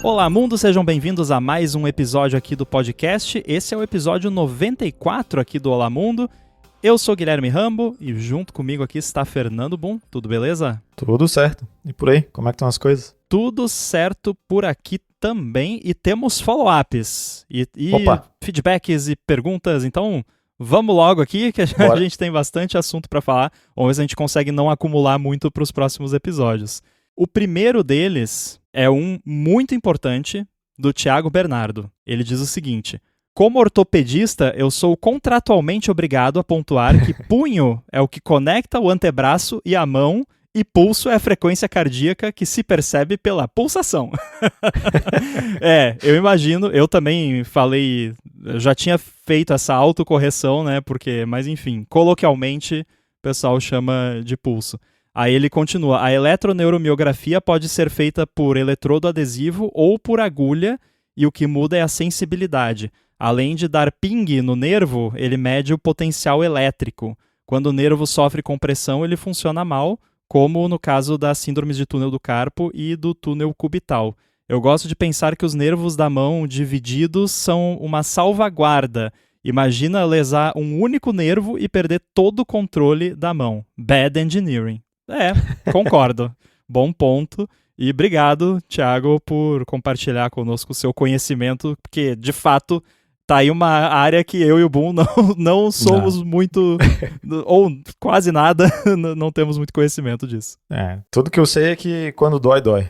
Olá, mundo, sejam bem-vindos a mais um episódio aqui do podcast. Esse é o episódio 94 aqui do Olá Mundo. Eu sou Guilherme Rambo e junto comigo aqui está Fernando Boom. Tudo beleza? Tudo certo. E por aí, como é que estão as coisas? Tudo certo por aqui também e temos follow-ups e feedbacks e perguntas, então vamos logo aqui que a gente tem bastante assunto para falar. Vamos ver se a gente consegue não acumular muito para os próximos episódios. O primeiro deles é um muito importante do Thiago Bernardo. Ele diz o seguinte: como ortopedista, eu sou contratualmente obrigado a pontuar que punho é o que conecta o antebraço e a mão e pulso é a frequência cardíaca que se percebe pela pulsação. Eu imagino, eu também falei, eu já tinha feito essa autocorreção, né, mas enfim, coloquialmente o pessoal chama de pulso. Aí ele continua: a eletroneuromiografia pode ser feita por eletrodo adesivo ou por agulha e o que muda é a sensibilidade. Além de dar ping no nervo, ele mede o potencial elétrico. Quando o nervo sofre compressão, ele funciona mal, como no caso das síndromes de túnel do carpo e do túnel cubital. Eu gosto de pensar que os nervos da mão divididos são uma salvaguarda. Imagina lesar um único nervo e perder todo o controle da mão. Bad engineering. Concordo. Bom ponto. E obrigado, Thiago, por compartilhar conosco o seu conhecimento, porque, de fato, tá aí uma área que eu e o Boom não somos muito, ou quase nada, não temos muito conhecimento disso. Tudo que eu sei é que quando dói, dói.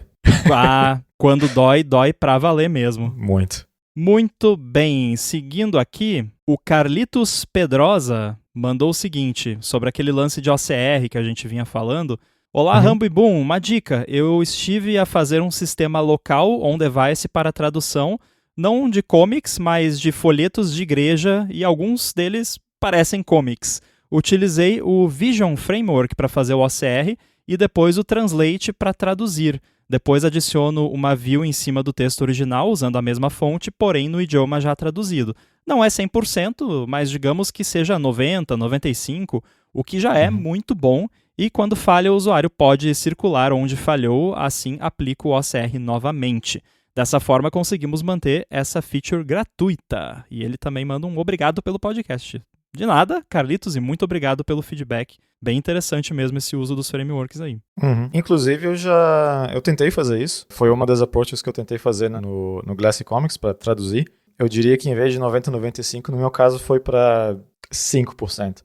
Quando dói, dói pra valer mesmo. Muito. Muito bem, seguindo aqui, o Carlitos Pedrosa mandou o seguinte, sobre aquele lance de OCR que a gente vinha falando. Olá, Rambo e Boom, uma dica: eu estive a fazer um sistema local on-device para tradução, não de comics, mas de folhetos de igreja, e alguns deles parecem comics. Utilizei o Vision Framework para fazer o OCR e depois o Translate para traduzir. Depois adiciono uma view em cima do texto original, usando a mesma fonte, porém no idioma já traduzido. Não é 100%, mas digamos que seja 90%, 95%, o que já é muito bom, e quando falha o usuário pode circular onde falhou, assim aplico o OCR novamente. Dessa forma conseguimos manter essa feature gratuita. E ele também manda um obrigado pelo podcast. De nada, Carlitos, e muito obrigado pelo feedback. Bem interessante mesmo esse uso dos frameworks aí. Inclusive, eu tentei fazer isso. Foi uma das approaches que eu tentei fazer no Glassy Comics para traduzir. Eu diria que em vez de 90, 95, no meu caso foi para 5%.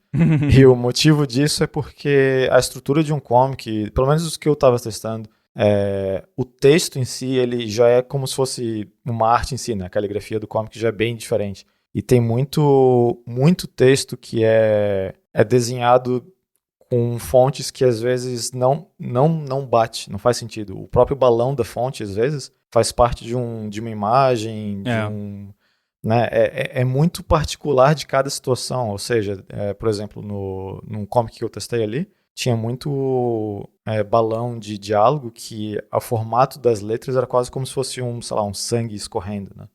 E o motivo disso é porque a estrutura de um comic, pelo menos os que eu estava testando, o texto em si, ele já é como se fosse uma arte em si, né? A caligrafia do comic já é bem diferente. E tem muito texto que é desenhado com fontes que às vezes não bate, não faz sentido. O próprio balão da fonte, às vezes, faz parte de uma imagem, né? É muito particular de cada situação. Ou seja, por exemplo, num comic que eu testei ali, tinha muito balão de diálogo que o formato das letras era quase como se fosse um sangue escorrendo, né?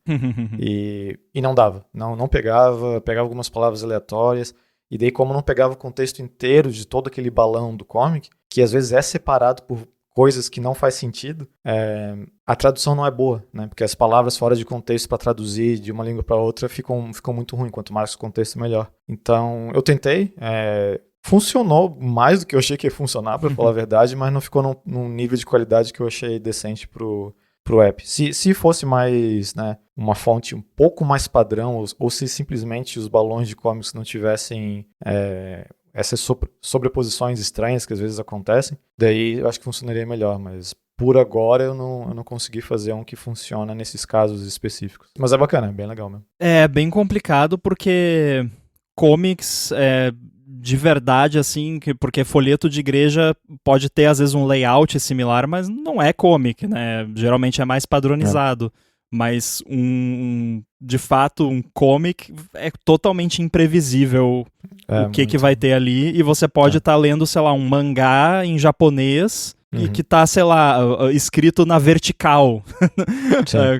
E não dava, não pegava algumas palavras aleatórias, e daí como não pegava o contexto inteiro de todo aquele balão do comic, que às vezes é separado por coisas que não faz sentido, a tradução não é boa, né? Porque as palavras fora de contexto para traduzir de uma língua para outra ficam muito ruim, quanto mais contexto melhor. Então eu tentei, funcionou mais do que eu achei que ia funcionar, para falar a verdade, mas não ficou num nível de qualidade que eu achei decente pro app. Se fosse mais, né, uma fonte um pouco mais padrão, ou se simplesmente os balões de comics não tivessem essas sobreposições estranhas que às vezes acontecem, daí eu acho que funcionaria melhor, mas por agora eu não consegui fazer um que funciona nesses casos específicos. Mas é bacana, é bem legal mesmo. É bem complicado porque comics de verdade, assim, porque folheto de igreja pode ter, às vezes, um layout similar, mas não é comic, né? Geralmente é mais padronizado. Mas, de fato, um comic é totalmente imprevisível o que vai ter ali. E você pode estar lendo, sei lá, um mangá em japonês e que tá, sei lá, escrito na vertical.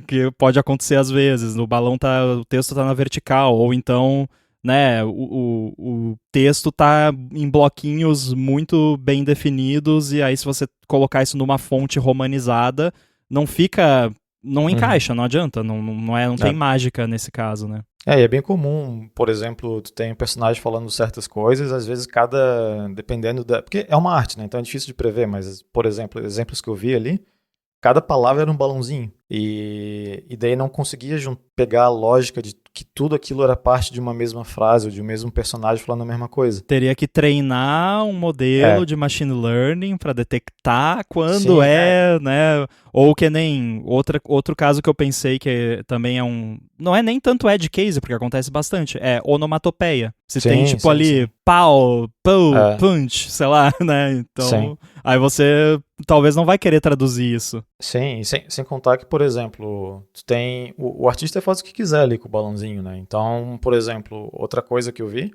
Que pode acontecer às vezes. O texto tá na vertical. Ou então, né, o texto tá em bloquinhos muito bem definidos, e aí se você colocar isso numa fonte romanizada, não fica não encaixa, não adianta, não tem mágica nesse caso, né? E é bem comum, por exemplo, tu tem um personagem falando certas coisas, às vezes dependendo porque é uma arte, né? Então é difícil de prever, mas, por exemplo, exemplos que eu vi ali, cada palavra era um balãozinho. E daí não conseguia pegar a lógica de que tudo aquilo era parte de uma mesma frase ou de um mesmo personagem falando a mesma coisa. Teria que treinar um modelo de machine learning para detectar quando né? Ou que nem outro caso que eu pensei que também é não é nem tanto edge case, porque acontece bastante, é onomatopeia. Se tem tipo ali pau, pou, punch, sei lá, né? Então, aí você talvez não vai querer traduzir isso. Sim, sem contar que, por exemplo, tu tem o artista faz o que quiser ali com o balãozinho, né? Então, por exemplo, outra coisa que eu vi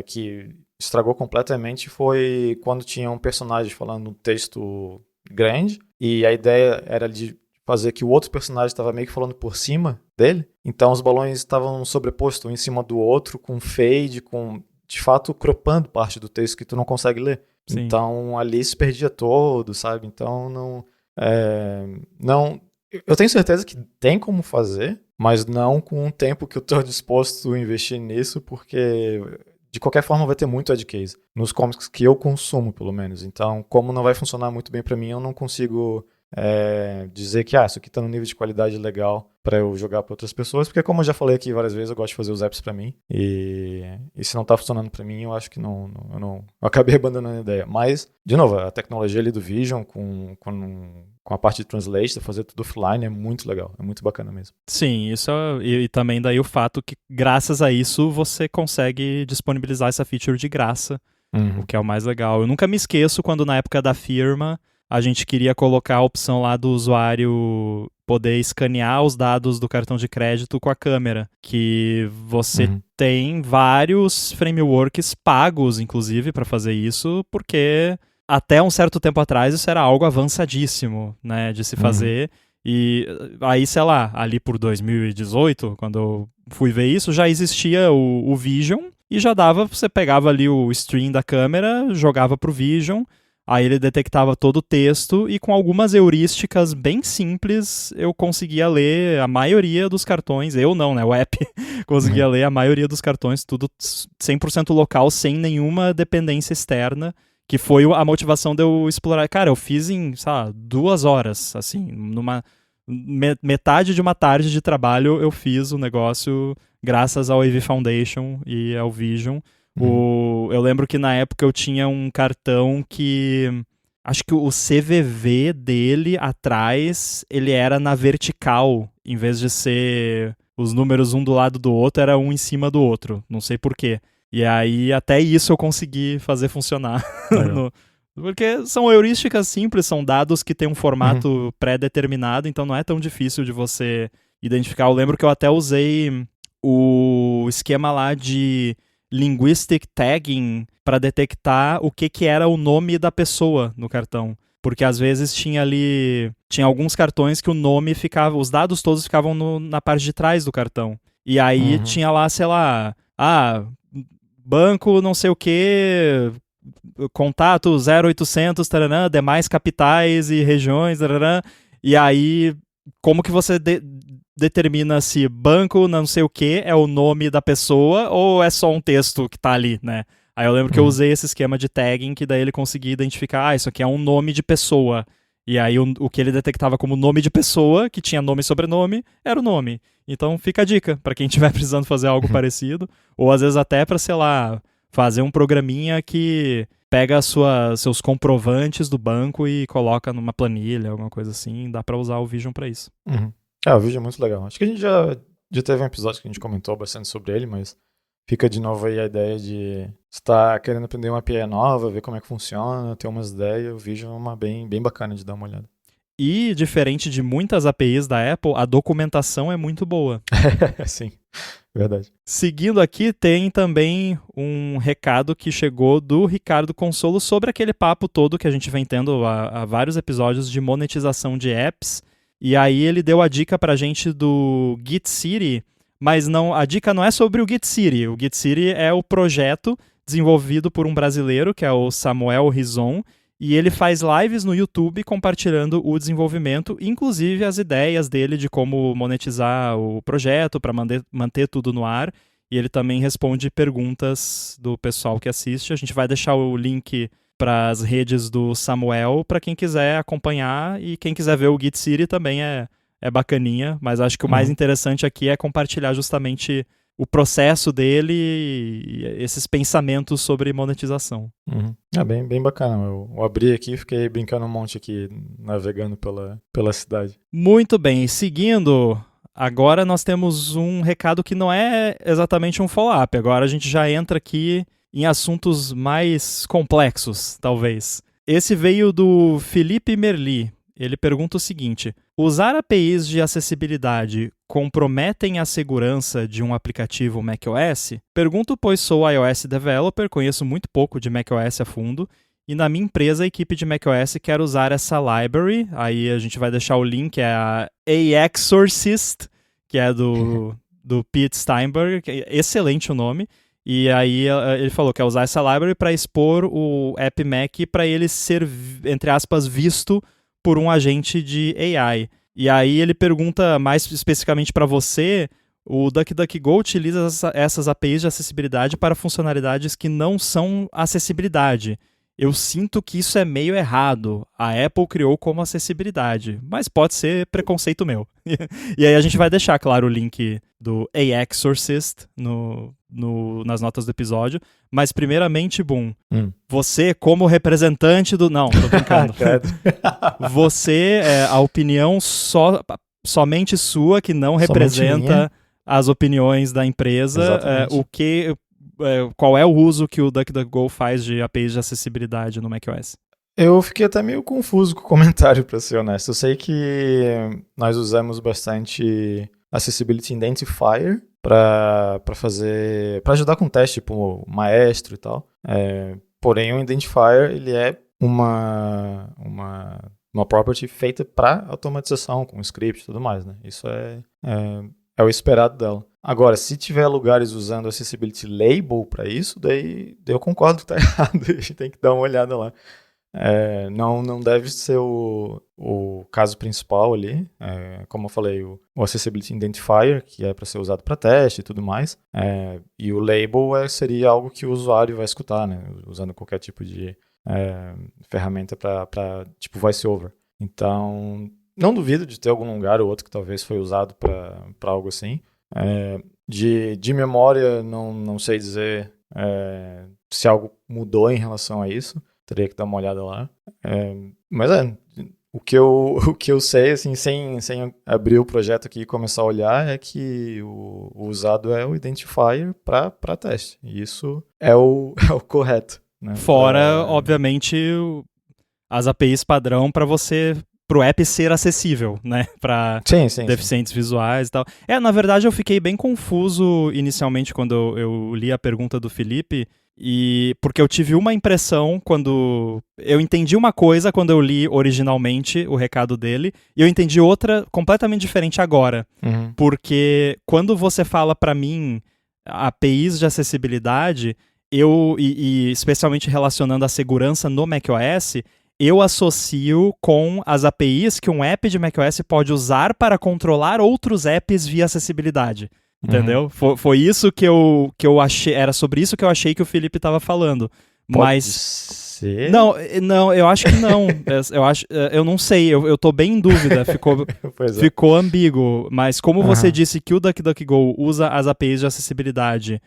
que estragou completamente foi quando tinha um personagem falando um texto grande e a ideia era de fazer que o outro personagem estava meio que falando por cima dele. Então os balões estavam sobrepostos um em cima do outro, com fade, de fato cropando parte do texto que tu não consegue ler. Sim. Então ali se perdia todo, sabe? Então não. Eu tenho certeza que tem como fazer, mas não com o tempo que eu estou disposto a investir nisso, porque de qualquer forma vai ter muito edge case. Nos comics que eu consumo, pelo menos. Então, como não vai funcionar muito bem para mim, eu não consigo dizer que isso aqui tá num nível de qualidade legal para eu jogar para outras pessoas, porque como eu já falei aqui várias vezes, eu gosto de fazer os apps para mim, e se não tá funcionando para mim, eu acho que eu acabei abandonando a ideia. Mas, de novo, a tecnologia ali do Vision com a parte de translate, fazer tudo offline é muito legal, é muito bacana mesmo. Sim, isso e também daí o fato que graças a isso você consegue disponibilizar essa feature de graça, o que é o mais legal. Eu nunca me esqueço quando na época da firma a gente queria colocar a opção lá do usuário poder escanear os dados do cartão de crédito com a câmera, que você tem vários frameworks pagos, inclusive, para fazer isso, porque até um certo tempo atrás isso era algo avançadíssimo, né, de se fazer. E aí, sei lá, ali por 2018, quando eu fui ver isso, já existia o Vision e já dava, você pegava ali o stream da câmera, jogava pro Vision. Aí ele detectava todo o texto e com algumas heurísticas bem simples eu conseguia ler a maioria dos cartões. Eu não, né? O app conseguia ler a maioria dos cartões, tudo 100% local, sem nenhuma dependência externa, que foi a motivação de eu explorar. Cara, eu fiz em, 2 horas, assim, numa metade de uma tarde de trabalho eu fiz o negócio graças ao AV Foundation e ao Vision. Eu lembro que na época eu tinha um cartão que acho que o CVV dele atrás ele era na vertical, em vez de ser os números um do lado do outro, era um em cima do outro, não sei porquê. E aí até isso eu consegui fazer funcionar. Porque são heurísticas simples, são dados que têm um formato pré-determinado, então não é tão difícil de você identificar. Eu lembro que eu até usei o esquema lá de linguistic tagging para detectar o que era o nome da pessoa no cartão. Porque às vezes tinha alguns cartões que o nome ficava, os dados todos ficavam na parte de trás do cartão. E aí tinha lá, sei lá, banco não sei o que, contato 0800, taranã, demais capitais e regiões, taranã, e aí como que você determina se banco não sei o que é o nome da pessoa ou é só um texto que tá ali, né? Aí eu lembro que eu usei esse esquema de tagging que daí ele conseguia identificar, isso aqui é um nome de pessoa. E aí o que ele detectava como nome de pessoa, que tinha nome e sobrenome, era o nome. Então fica a dica para quem estiver precisando fazer algo parecido, ou às vezes até para, sei lá, fazer um programinha que pega seus comprovantes do banco e coloca numa planilha, alguma coisa assim, dá para usar o Vision para isso. O Vision é muito legal. Acho que a gente já teve um episódio que a gente comentou bastante sobre ele, mas fica de novo aí a ideia de estar querendo aprender uma API nova, ver como é que funciona, ter umas ideias. O Vision é uma bem bacana de dar uma olhada. E, diferente de muitas APIs da Apple, a documentação é muito boa. Sim, verdade. Seguindo aqui, tem também um recado que chegou do Ricardo Consolo sobre aquele papo todo que a gente vem tendo há vários episódios de monetização de apps. E aí ele deu a dica pra gente do Git City, mas a dica não é sobre o Git City. O Git City é o projeto desenvolvido por um brasileiro, que é o Samuel Rizon, E ele faz lives no YouTube compartilhando o desenvolvimento, inclusive as ideias dele de como monetizar o projeto para manter tudo no ar. E ele também responde perguntas do pessoal que assiste. A gente vai deixar o link para as redes do Samuel para quem quiser acompanhar, e quem quiser ver o Git City também é bacaninha, mas acho que o mais interessante aqui é compartilhar justamente o processo dele e esses pensamentos sobre monetização. É bem bacana. Eu abri aqui e fiquei brincando um monte aqui, navegando pela cidade. Muito bem, seguindo, agora nós temos um recado que não é exatamente um follow-up, agora a gente já entra aqui em assuntos mais complexos, talvez. Esse veio do Felipe Merli. Ele pergunta o seguinte: usar APIs de acessibilidade comprometem a segurança de um aplicativo macOS? Pergunto, pois sou iOS developer, conheço muito pouco de macOS a fundo, e na minha empresa a equipe de macOS quer usar essa library. Aí a gente vai deixar o link, é a Axorcist, que é do Pete Steinberg, que é excelente o nome. E aí ele falou que é usar essa library para expor o App Mac para ele ser, entre aspas, visto por um agente de AI. E aí ele pergunta mais especificamente para você: o DuckDuckGo utiliza essas APIs de acessibilidade para funcionalidades que não são acessibilidade. Eu sinto que isso é meio errado. A Apple criou como acessibilidade, mas pode ser preconceito meu. E aí a gente vai deixar, claro, o link do Axorcist nas notas do episódio. Mas primeiramente, Boom, você como representante do... Não, tô brincando. Você é a opinião somente sua, que não representa as opiniões da empresa. Qual é o uso que o DuckDuckGo faz de APIs de acessibilidade no macOS? Eu fiquei até meio confuso com o comentário, para ser honesto. Eu sei que nós usamos bastante Accessibility Identifier para ajudar com teste, tipo Maestro e tal. Porém, o Identifier ele é uma property feita para automatização, com script e tudo mais, né? Isso é o esperado dela. Agora, se tiver lugares usando Accessibility Label para isso, daí eu concordo que está errado. A gente tem que dar uma olhada lá. Não deve ser o caso principal ali. Como eu falei, o Accessibility Identifier, que é para ser usado para teste e tudo mais. E o Label seria algo que o usuário vai escutar, né? Usando qualquer tipo de ferramenta para tipo VoiceOver. Então, não duvido de ter algum lugar ou outro que talvez foi usado para algo assim. De memória, não sei dizer se algo mudou em relação a isso. Teria que dar uma olhada lá. Mas o que eu sei, assim, sem abrir o projeto aqui e começar a olhar, é que o usado é o Identifier para teste. E isso é o correto. Né? Fora, obviamente, as APIs padrão para o app ser acessível, né? Para deficientes visuais e tal. Na verdade, eu fiquei bem confuso inicialmente quando eu li a pergunta do Felipe, porque eu tive uma impressão quando... Eu entendi uma coisa quando eu li originalmente o recado dele, e eu entendi outra completamente diferente agora. Porque quando você fala para mim APIs de acessibilidade, e especialmente relacionando a segurança no macOS, eu associo com as APIs que um app de macOS pode usar para controlar outros apps via acessibilidade. Entendeu? Foi isso que eu achei. Era sobre isso que eu achei que o Felipe estava falando. Pode ser? Não, eu acho que não. Eu não sei, eu tô bem em dúvida. Ficou ambíguo. Mas como você disse que o DuckDuckGo usa as APIs de acessibilidade,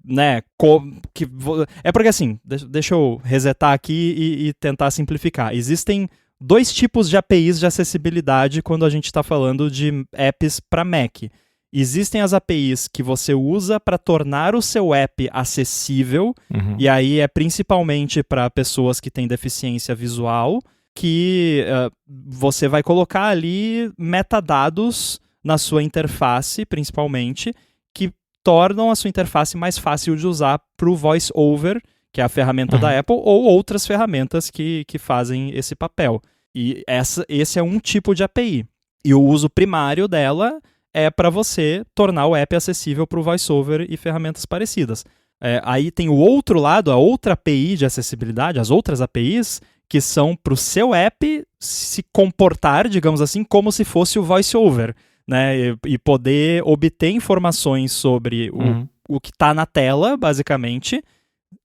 né? Porque assim, deixa eu resetar aqui e tentar simplificar. Existem dois tipos de APIs de acessibilidade quando a gente está falando de apps para Mac. Existem as APIs que você usa para tornar o seu app acessível, e aí é principalmente para pessoas que têm deficiência visual, que você vai colocar ali metadados na sua interface, principalmente, que tornam a sua interface mais fácil de usar para o VoiceOver, que é a ferramenta da Apple, ou outras ferramentas que fazem esse papel. E esse é um tipo de API. E o uso primário dela é para você tornar o app acessível para o VoiceOver e ferramentas parecidas. Aí tem o outro lado, a outra API de acessibilidade, as outras APIs, que são para o seu app se comportar, digamos assim, como se fosse o VoiceOver, né? E poder obter informações sobre o que está na tela, basicamente,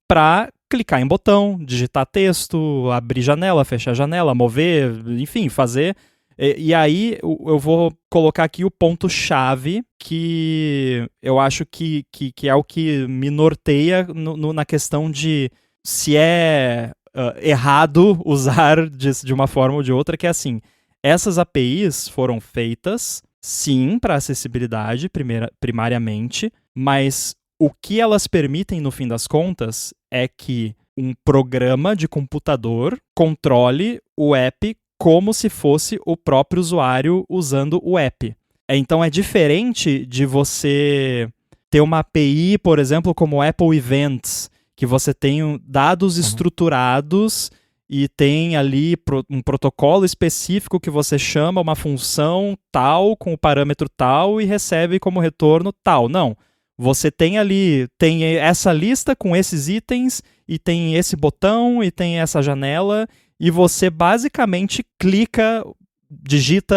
para clicar em botão, digitar texto, abrir janela, fechar janela, mover, enfim, fazer. E aí eu vou colocar aqui o ponto-chave que eu acho que é o que me norteia na questão de se é errado usar de uma forma ou de outra, que é assim, essas APIs foram feitas, sim, para acessibilidade, primariamente, mas o que elas permitem, no fim das contas, é que um programa de computador controle o app como se fosse o próprio usuário usando o app. Então é diferente de você ter uma API, por exemplo, como Apple Events, que você tem dados estruturados e tem ali um protocolo específico que você chama uma função tal, com o parâmetro tal, e recebe como retorno tal. Não. Você tem ali, tem essa lista com esses itens, e tem esse botão, e tem essa janela, e você basicamente clica, digita,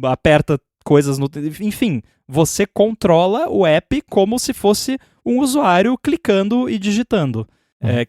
aperta coisas no... Enfim, você controla o app como se fosse um usuário clicando e digitando,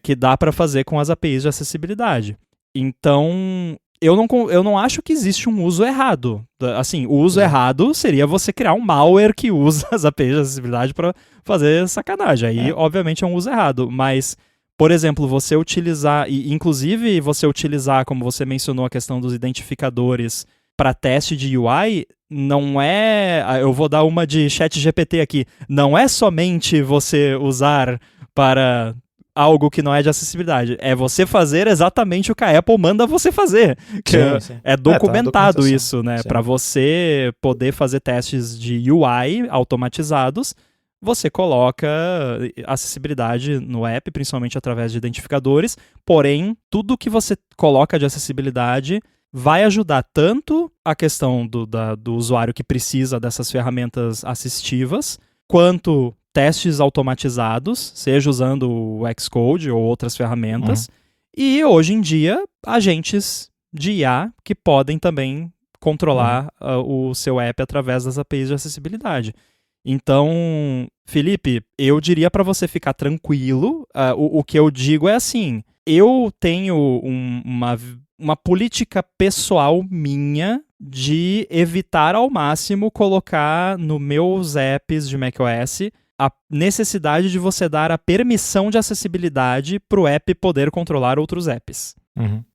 que dá para fazer com as APIs de acessibilidade. Então, eu não acho que existe um uso errado. Assim, o uso errado seria você criar um malware que usa as APIs de acessibilidade para fazer sacanagem. Aí, obviamente, é um uso errado. Mas, por exemplo, você utilizar, e inclusive você utilizar, como você mencionou, a questão dos identificadores para teste de UI, não é... Eu vou dar uma de ChatGPT aqui. Não é somente você usar para algo que não é de acessibilidade. É você fazer exatamente o que a Apple manda você fazer. Sim. É documentado isso, né? Para você poder fazer testes de UI automatizados, você coloca acessibilidade no app, principalmente através de identificadores. Porém, tudo que você coloca de acessibilidade vai ajudar tanto a questão do usuário que precisa dessas ferramentas assistivas, quanto testes automatizados, seja usando o Xcode ou outras ferramentas, e hoje em dia, agentes de IA que podem também controlar o seu app através das APIs de acessibilidade. Então, Felipe, eu diria para você ficar tranquilo. O que eu digo é assim, eu tenho uma política pessoal minha de evitar ao máximo colocar nos meus apps de macOS a necessidade de você dar a permissão de acessibilidade para o app poder controlar outros apps.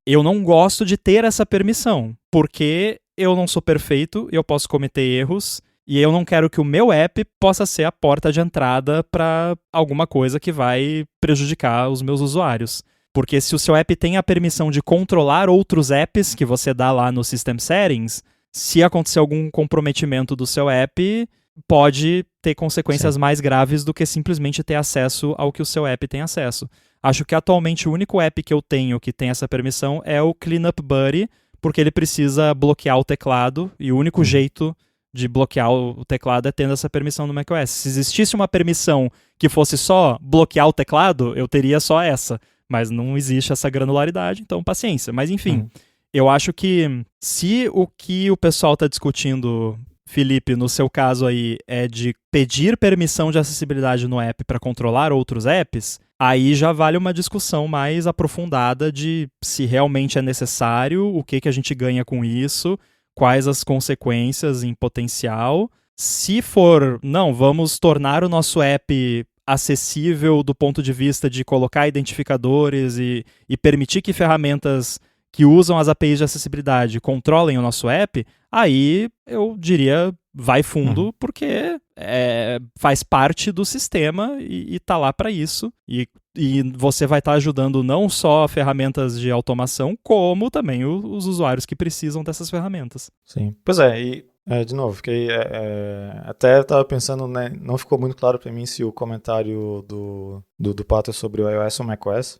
Eu não gosto de ter essa permissão, porque eu não sou perfeito, eu posso cometer erros, e eu não quero que o meu app possa ser a porta de entrada para alguma coisa que vai prejudicar os meus usuários. Porque se o seu app tem a permissão de controlar outros apps que você dá lá no System Settings, se acontecer algum comprometimento do seu app, pode ter consequências mais graves do que simplesmente ter acesso ao que o seu app tem acesso. Acho que atualmente o único app que eu tenho que tem essa permissão é o Cleanup Buddy, porque ele precisa bloquear o teclado, e o único jeito de bloquear o teclado é tendo essa permissão no macOS. Se existisse uma permissão que fosse só bloquear o teclado, eu teria só essa. Mas não existe essa granularidade, então paciência. Mas enfim, eu acho que se o que o pessoal está discutindo, Felipe, no seu caso aí, é de pedir permissão de acessibilidade no app para controlar outros apps, aí já vale uma discussão mais aprofundada de se realmente é necessário, o que a gente ganha com isso, quais as consequências em potencial. Se for, não, vamos tornar o nosso app acessível do ponto de vista de colocar identificadores e permitir que ferramentas que usam as APIs de acessibilidade controlem o nosso app, aí eu diria vai fundo, porque faz parte do sistema e tá lá para isso. E você vai estar ajudando não só ferramentas de automação, como também os usuários que precisam dessas ferramentas. Sim. Pois é, e de novo, fiquei até estava pensando, né, não ficou muito claro para mim se o comentário do Pato é sobre o iOS ou macOS.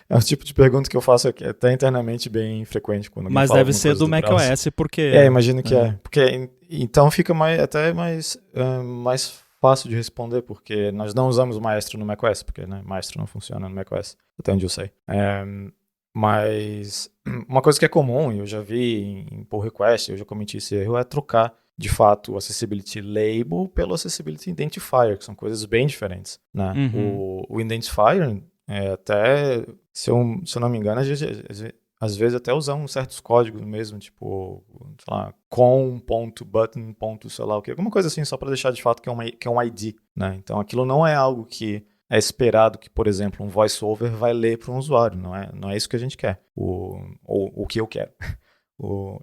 É um tipo de pergunta que eu faço aqui, até internamente bem frequente. Quando mas deve ser do macOS, porque... imagino que porque então fica até mais fácil de responder, porque nós não usamos Maestro no macOS, porque Maestro não funciona no macOS, até onde eu sei. Mas uma coisa que é comum, e eu já vi em pull request, eu já cometi esse erro, é trocar de fato o Accessibility Label pelo Accessibility Identifier, que são coisas bem diferentes, né? O Identifier, até, se eu não me engano, às vezes até usam certos códigos mesmo, tipo, sei lá, com.button. sei lá o que, alguma coisa assim, só para deixar de fato que é um ID, né? Então aquilo não é algo que é esperado que, por exemplo, um voiceover vai ler para um usuário, não é isso que a gente quer, o que eu quero.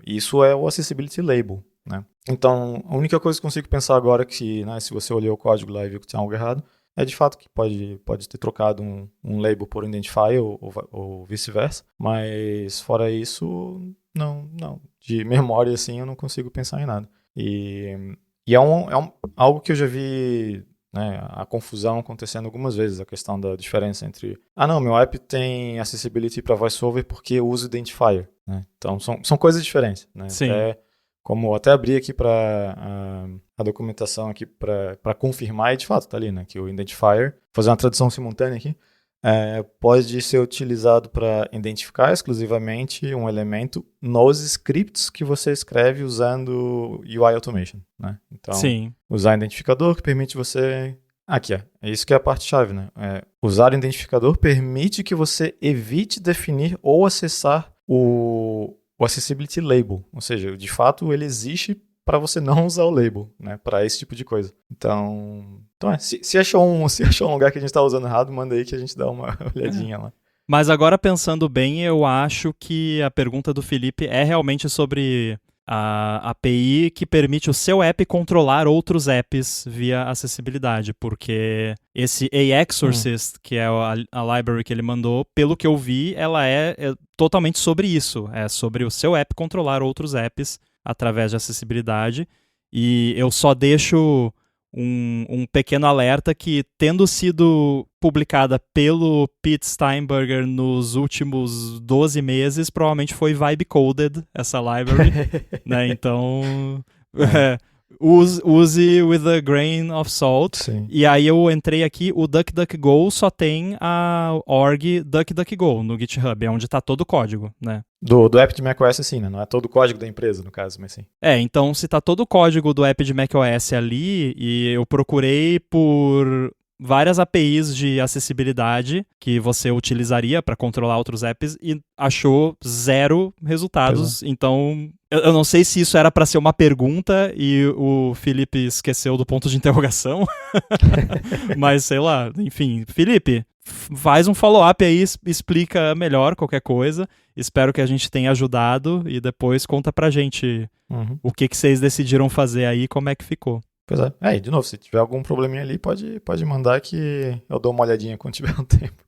Isso é o Accessibility Label, né? Então, a única coisa que eu consigo pensar agora é que, né, se você olhou o código lá e viu que tinha algo errado, é de fato que pode ter trocado um label por identifier ou vice-versa, mas fora isso, não. De memória, assim, eu não consigo pensar em nada. E é algo que eu já vi, né, a confusão acontecendo algumas vezes, a questão da diferença entre não, meu app tem accessibility para VoiceOver porque eu uso identifier, né? Então são coisas diferentes, né? Sim. Como até abri aqui para a documentação aqui para confirmar, e de fato tá ali, né, que o identifier, fazer uma tradução simultânea aqui, pode ser utilizado para identificar exclusivamente um elemento nos scripts que você escreve usando UI Automation, né? Então, sim, usar identificador que permite você... Aqui, é isso que é a parte-chave, né? Usar o identificador permite que você evite definir ou acessar o Accessibility Label, ou seja, de fato ele existe para você não usar o label, né, para esse tipo de coisa. Então se achou um lugar que a gente está usando errado, manda aí que a gente dá uma olhadinha lá. Mas agora pensando bem, eu acho que a pergunta do Felipe é realmente sobre a API que permite o seu app controlar outros apps via acessibilidade, porque esse AXorcist, que é a library que ele mandou, pelo que eu vi, ela é totalmente sobre isso, é sobre o seu app controlar outros apps através de acessibilidade, e eu só deixo um pequeno alerta que, tendo sido publicada pelo Pete Steinberger nos últimos 12 meses, provavelmente foi vibe-coded essa library, né? Então, use with a grain of salt. Sim. E aí eu entrei aqui, o DuckDuckGo só tem a org DuckDuckGo no GitHub, é onde está todo o código, né? Do app de macOS, sim, né? Não é todo o código da empresa, no caso, mas sim. Então se tá todo o código do app de macOS ali, e eu procurei por várias APIs de acessibilidade que você utilizaria para controlar outros apps e achou 0 resultados. Então, eu não sei se isso era para ser uma pergunta e o Felipe esqueceu do ponto de interrogação, mas sei lá, enfim. Felipe, faz um follow-up aí, explica melhor qualquer coisa. Espero que a gente tenha ajudado e depois conta pra gente o que vocês decidiram fazer aí e como é que ficou. Pois é. E de novo, se tiver algum probleminha ali, pode mandar que eu dou uma olhadinha quando tiver um tempo.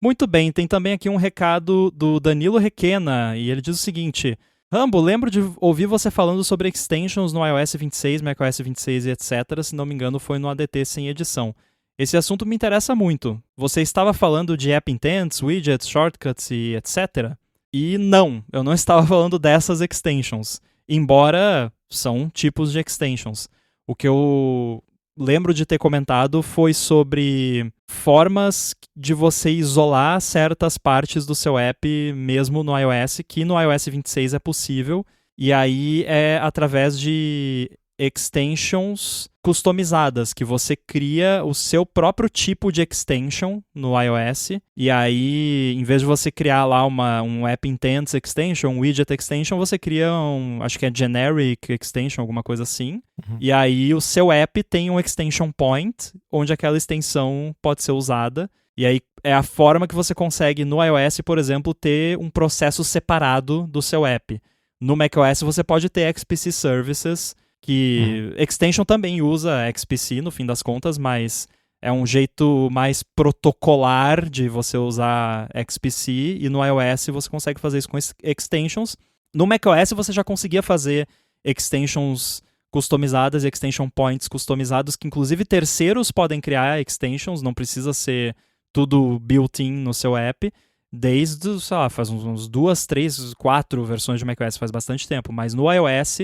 Muito bem, tem também aqui um recado do Danilo Requena, e ele diz o seguinte: Rambo, lembro de ouvir você falando sobre extensions no iOS 26, macOS 26 e etc. Se não me engano, foi no ADT sem edição. Esse assunto me interessa muito. Você estava falando de app intents, widgets, shortcuts e etc. E não, eu não estava falando dessas extensions, embora são tipos de extensions. O que eu lembro de ter comentado foi sobre formas de você isolar certas partes do seu app mesmo no iOS, que no iOS 26 é possível, e aí é através de extensions customizadas, que você cria o seu próprio tipo de extension no iOS, e aí, em vez de você criar lá um App Intents extension, um Widget extension, você cria acho que é Generic extension, alguma coisa assim, e aí o seu app tem um extension point, onde aquela extensão pode ser usada, e aí é a forma que você consegue no iOS, por exemplo, ter um processo separado do seu app. No macOS você pode ter XPC Services, que extension também usa XPC no fim das contas, mas é um jeito mais protocolar de você usar XPC, e no iOS você consegue fazer isso com extensions. No macOS você já conseguia fazer extensions customizadas e extension points customizados, que inclusive terceiros podem criar extensions, não precisa ser tudo built-in no seu app, desde, sei lá, faz uns 2, 3, 4 versões de macOS, faz bastante tempo, mas no iOS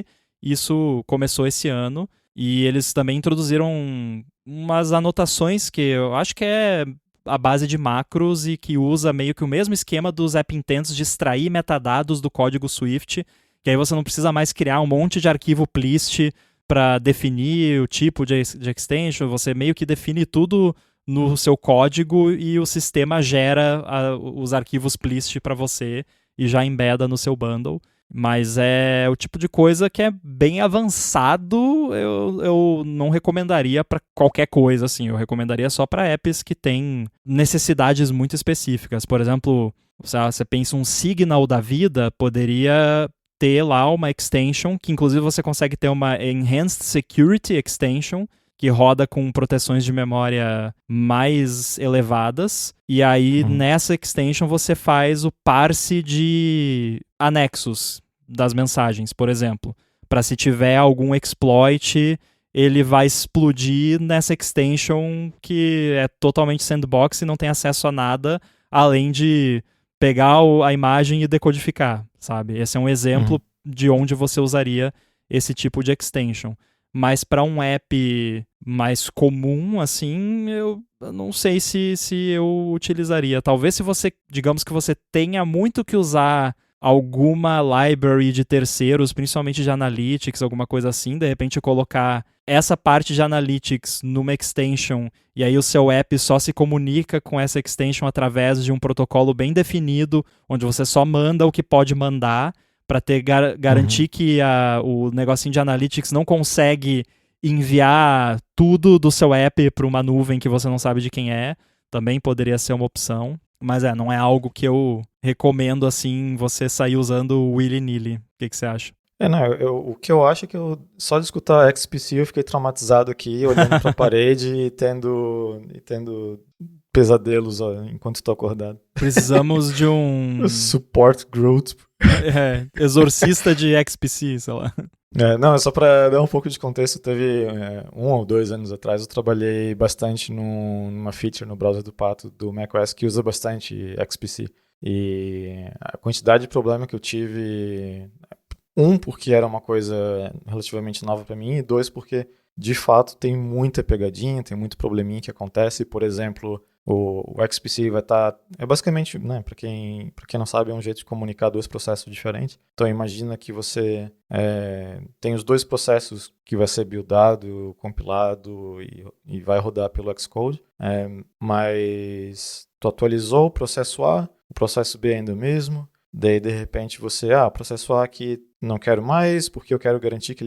isso começou esse ano, e eles também introduziram umas anotações que eu acho que é à base de macros e que usa meio que o mesmo esquema dos App Intents de extrair metadados do código Swift, que aí você não precisa mais criar um monte de arquivo plist para definir o tipo de extension, você meio que define tudo no seu código e o sistema gera os arquivos plist para você e já embeda no seu bundle. Mas é o tipo de coisa que é bem avançado, eu não recomendaria para qualquer coisa, assim. Eu recomendaria só para apps que têm necessidades muito específicas. Por exemplo, você pensa um Signal da vida, poderia ter lá uma extension, que inclusive você consegue ter uma Enhanced Security Extension, que roda com proteções de memória mais elevadas, e aí nessa extension você faz o parse de anexos das mensagens, por exemplo, para se tiver algum exploit, ele vai explodir nessa extension que é totalmente sandbox e não tem acesso a nada, além de pegar a imagem e decodificar, sabe? Esse é um exemplo de onde você usaria esse tipo de extension. Mas para um app mais comum, assim, eu não sei se eu utilizaria. Talvez se você, digamos que você tenha muito que usar alguma library de terceiros, principalmente de analytics, alguma coisa assim, de repente colocar essa parte de analytics numa extension e aí o seu app só se comunica com essa extension através de um protocolo bem definido, onde você só manda o que pode mandar, para garantir que o negocinho de analytics não consegue enviar tudo do seu app para uma nuvem que você não sabe de quem é, também poderia ser uma opção. Mas não é algo que eu recomendo, assim, você sair usando willy-nilly. O que você acha? O que eu acho é que só de escutar XPC eu fiquei traumatizado aqui, olhando para a parede e tendo pesadelos enquanto estou acordado. Precisamos de um... Support Growth. Exorcista de XPC, sei lá. Não, só para dar um pouco de contexto, teve 1 ou 2 anos atrás, eu trabalhei bastante numa feature no browser do Pato, do macOS, que usa bastante XPC. E a quantidade de problema que eu tive, porque era uma coisa relativamente nova para mim, e 2, porque de fato tem muita pegadinha, tem muito probleminha que acontece. Por exemplo, o XPC vai estar... É basicamente, né, para quem não sabe, é um jeito de comunicar 2 processos diferentes. Então imagina que você tem os 2 processos que vai ser buildado, compilado e vai rodar pelo Xcode. Mas tu atualizou o processo A, o processo B ainda é o mesmo. Daí de repente você, o processo A aqui não quero mais, porque eu quero garantir que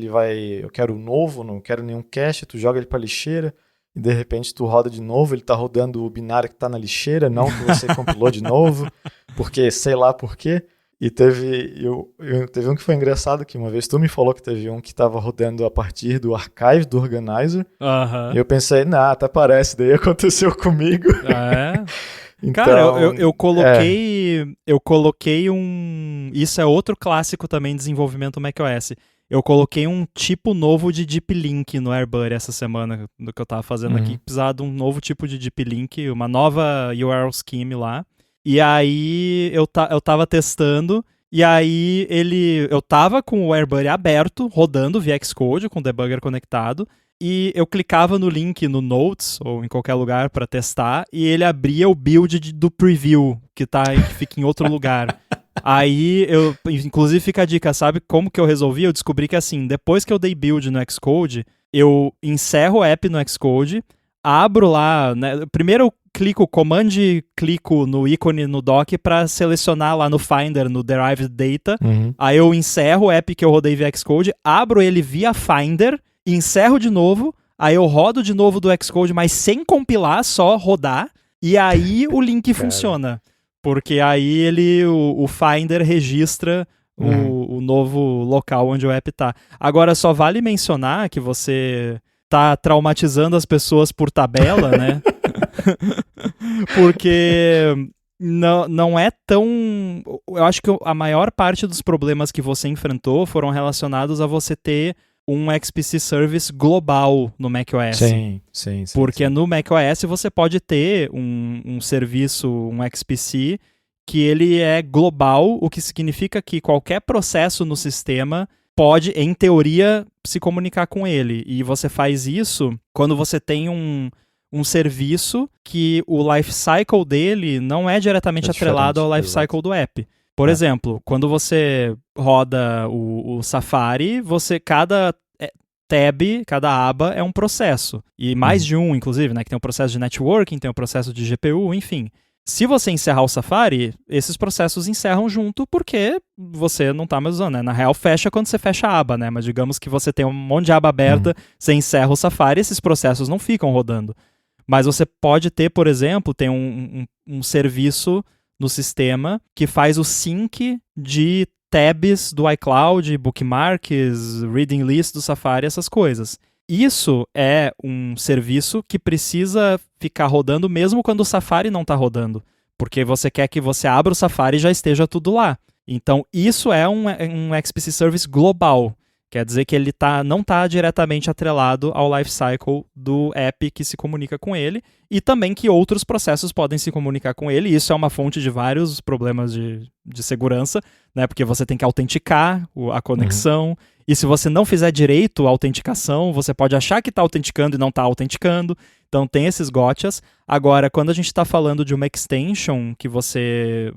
eu quero o novo, não quero nenhum cache, tu joga ele para lixeira. E de repente tu roda de novo, ele tá rodando o binário que tá na lixeira, não que você compilou de novo, porque sei lá por quê. E teve um que foi engraçado, que uma vez tu me falou que teve um que tava rodando a partir do archive do organizer. E eu pensei, até parece, daí aconteceu comigo. Então, cara, eu coloquei um... Isso é outro clássico também de desenvolvimento macOS. Eu coloquei um tipo novo de Deep Link no AirBuddy essa semana, do que eu tava fazendo aqui. Precisava de um novo tipo de Deep Link, uma nova URL scheme lá. E aí eu tava testando, e aí eu tava com o AirBuddy aberto, rodando via Xcode, com o debugger conectado, e eu clicava no link no Notes, ou em qualquer lugar para testar, e ele abria o build do preview, que fica em outro lugar. Aí, inclusive fica a dica, sabe como que eu resolvi? Eu descobri que assim, depois que eu dei build no Xcode, eu encerro o app no Xcode, abro lá, né, primeiro eu clico no ícone no dock para selecionar lá no Finder, no Derived Data, aí eu encerro o app que eu rodei via Xcode, abro ele via Finder, encerro de novo, aí eu rodo de novo do Xcode, mas sem compilar, só rodar, e aí o link funciona. Porque aí o Finder registra o novo local onde o app tá. Agora, só vale mencionar que você tá traumatizando as pessoas por tabela, né? Porque não é tão... Eu acho que a maior parte dos problemas que você enfrentou foram relacionados a você ter um XPC Service global no macOS. Sim. Porque no macOS você pode ter um serviço, um XPC, que ele é global, o que significa que qualquer processo no sistema pode, em teoria, se comunicar com ele. E você faz isso quando você tem um serviço que o lifecycle dele não é diretamente atrelado ao lifecycle do app. Por exemplo, quando você roda o Safari, cada tab, cada aba é um processo. E mais de um, inclusive, né? Que tem o processo de networking, tem o processo de GPU, enfim. Se você encerrar o Safari, esses processos encerram junto porque você não está mais usando, né? Na real, fecha quando você fecha a aba, né? Mas digamos que você tem um monte de aba aberta, você encerra o Safari, esses processos não ficam rodando. Mas você pode ter, por exemplo, tem um serviço no sistema que faz o sync de tabs do iCloud, bookmarks, reading list do Safari, essas coisas. Isso é um serviço que precisa ficar rodando mesmo quando o Safari não está rodando, porque você quer que você abra o Safari e já esteja tudo lá. Então, isso é um XPC Service global. Quer dizer que ele não está diretamente atrelado ao lifecycle do app que se comunica com ele, e também que outros processos podem se comunicar com ele. Isso é uma fonte de vários problemas de segurança, né? Porque você tem que autenticar a conexão, e se você não fizer direito a autenticação, você pode achar que está autenticando e não está autenticando. Então tem esses gotchas. Agora, quando a gente está falando de uma extension que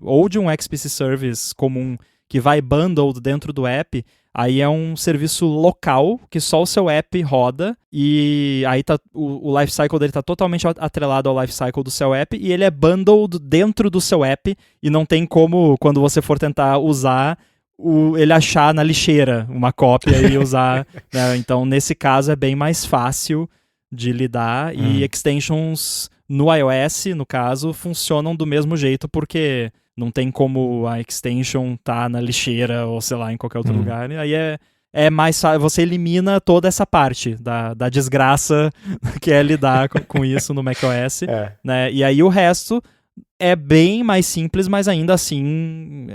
ou de um XPC Service comum que vai bundled dentro do app, aí é um serviço local que só o seu app roda, e aí o lifecycle dele está totalmente atrelado ao lifecycle do seu app, e ele é bundled dentro do seu app, e não tem como, quando você for tentar usar, ele achar na lixeira uma cópia e usar, né? Então, nesse caso, é bem mais fácil de lidar, e extensions no iOS, no caso, funcionam do mesmo jeito, porque não tem como a extension tá na lixeira ou, sei lá, em qualquer outro lugar. E aí é mais fácil, você elimina toda essa parte da desgraça que é lidar com isso no macOS, né? E aí o resto é bem mais simples, mas ainda assim,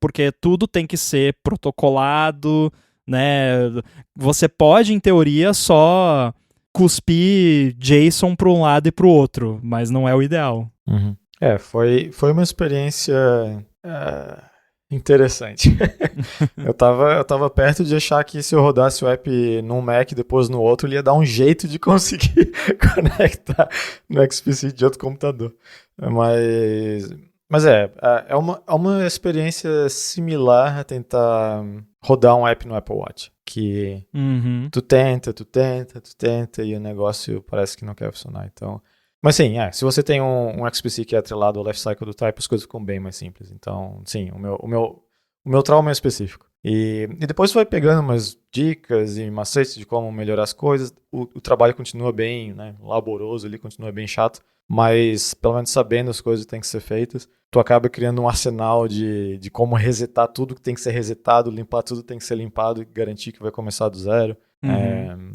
porque tudo tem que ser protocolado, né? Você pode, em teoria, só cuspir JSON para um lado e para o outro, mas não é o ideal. Foi uma experiência interessante. eu tava perto de achar que se eu rodasse o app num Mac e depois no outro, ele ia dar um jeito de conseguir conectar no XPC de outro computador. Mas é uma experiência similar a tentar rodar um app no Apple Watch. Que tu tenta e o negócio parece que não quer funcionar. Então, mas sim, se você tem um XPC que é atrelado ao lifecycle do Type, as coisas ficam bem mais simples. Então, sim, o meu trauma é específico. E depois vai pegando umas dicas e macetes de como melhorar as coisas. O trabalho continua bem, né, laboroso, ele continua bem chato, mas pelo menos sabendo as coisas que têm que ser feitas, tu acaba criando um arsenal de como resetar tudo que tem que ser resetado, limpar tudo que tem que ser limpado e garantir que vai começar do zero.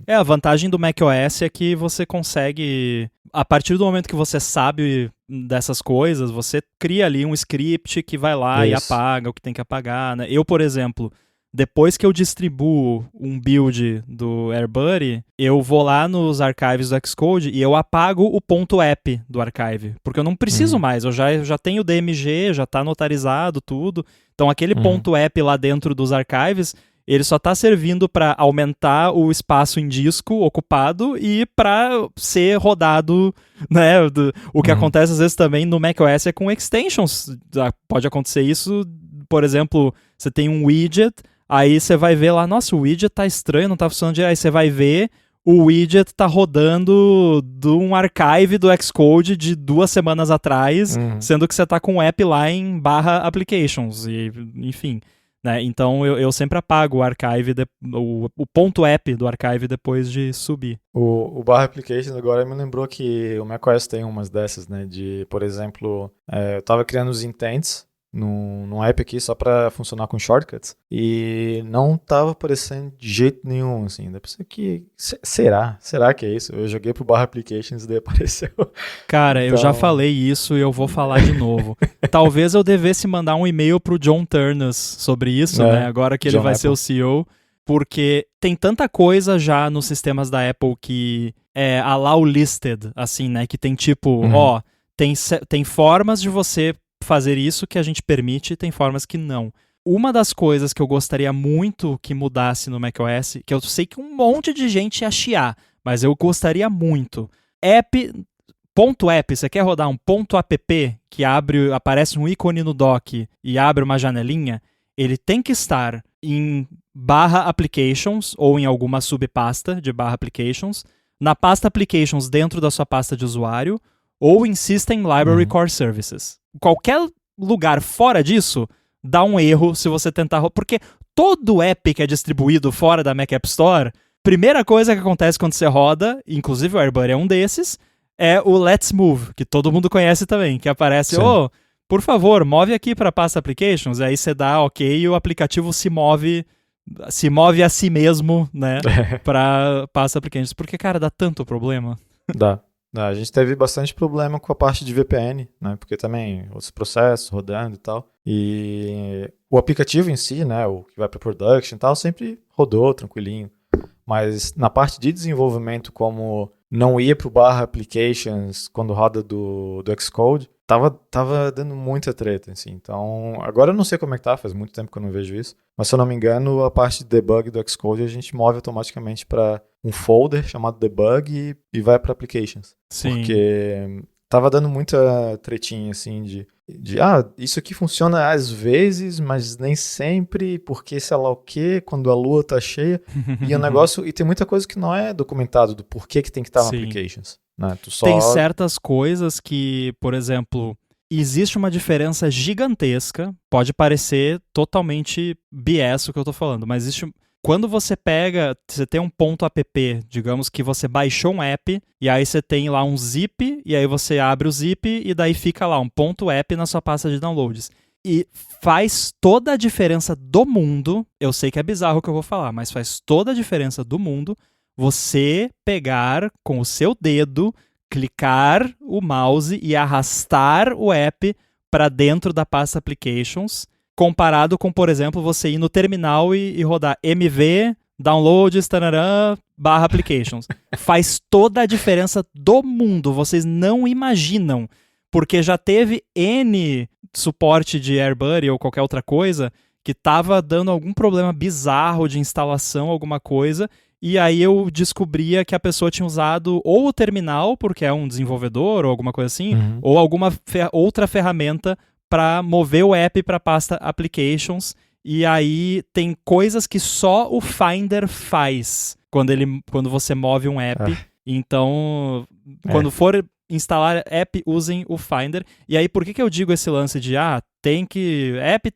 A vantagem do macOS é que você consegue, a partir do momento que você sabe dessas coisas, você cria ali um script que vai lá e apaga o que tem que apagar, né? Eu, por exemplo, depois que eu distribuo um build do AirBuddy, eu vou lá nos archives do Xcode e eu apago o .app do archive, porque eu não preciso mais, eu já tenho o DMG, já está notarizado tudo, então aquele .app lá dentro dos archives, ele só está servindo para aumentar o espaço em disco ocupado e para ser rodado, né? O que acontece às vezes também no macOS é com extensions. Pode acontecer isso, por exemplo, você tem um widget, aí você vai ver lá, nossa, o widget tá estranho, não tá funcionando direito. Aí você vai ver, o widget tá rodando de um archive do Xcode de 2 semanas atrás, sendo que você tá com o app lá em /applications, e enfim. Né? Então eu sempre apago o archive, o .app do archive depois de subir. O /applications agora me lembrou que o macOS tem umas dessas, né? De, por exemplo, eu tava criando os intents num app aqui só para funcionar com shortcuts e não tava aparecendo de jeito nenhum, assim. Depois que será que é isso? Eu joguei pro /applications e daí apareceu. Cara, então... eu já falei isso e eu vou falar de novo. Talvez eu devesse mandar um e-mail pro John Turnus sobre isso, né? Agora que ele vai ser o CEO, porque tem tanta coisa já nos sistemas da Apple que é allow listed, assim, né? Que tem tipo, tem formas de você fazer isso que a gente permite, tem formas que não. Uma das coisas que eu gostaria muito que mudasse no macOS, que eu sei que um monte de gente ia chiar, mas eu gostaria muito, app .app, você quer rodar um .app que aparece um ícone no dock e abre uma janelinha, ele tem que estar em /applications ou em alguma subpasta de /applications, na pasta applications dentro da sua pasta de usuário ou em System Library Core Services. Qualquer lugar fora disso dá um erro se você tentar... Porque todo app que é distribuído fora da Mac App Store, primeira coisa que acontece quando você roda, inclusive o AirBuddy é um desses, é o Let's Move, que todo mundo conhece também, que aparece, por favor, move aqui para a pasta Applications, aí você dá OK e o aplicativo se move a si mesmo, né, para pasta Applications. Porque, cara, dá tanto problema. Dá. A gente teve bastante problema com a parte de VPN, né, porque também os processos rodando e tal, e o aplicativo em si, né, o que vai para production e tal, sempre rodou tranquilinho, mas na parte de desenvolvimento, como não ia para o /applications quando roda do Xcode, tava dando muita treta, assim. Então, agora eu não sei como é que tá, faz muito tempo que eu não vejo isso, mas se eu não me engano, a parte de debug do Xcode a gente move automaticamente para um folder chamado debug e vai para applications. Sim. Porque tava dando muita tretinha, assim, de isso aqui funciona às vezes, mas nem sempre, porque sei lá o quê, quando a lua tá cheia, e o negócio, e tem muita coisa que não é documentado do porquê que tem que estar no applications. Né? Tem certas coisas que, por exemplo, existe uma diferença gigantesca, pode parecer totalmente BS o que eu tô falando, mas existe... Quando você tem um .app, digamos que você baixou um app, e aí você tem lá um zip, e aí você abre o zip, e daí fica lá um .app na sua pasta de downloads. E faz toda a diferença do mundo, eu sei que é bizarro o que eu vou falar, mas faz toda a diferença do mundo você pegar com o seu dedo, clicar o mouse e arrastar o app para dentro da pasta Applications, comparado com, por exemplo, você ir no terminal e rodar mv, downloads, /applications. Faz toda a diferença do mundo, vocês não imaginam, porque já teve N suporte de AirBuddy ou qualquer outra coisa que estava dando algum problema bizarro de instalação, alguma coisa, e aí eu descobria que a pessoa tinha usado ou o terminal, porque é um desenvolvedor ou alguma coisa assim, ou alguma outra ferramenta para mover o app para a pasta Applications, e aí tem coisas que só o Finder faz quando você move um app. Então, quando for instalar app, usem o Finder. E aí, por que eu digo esse lance de app tem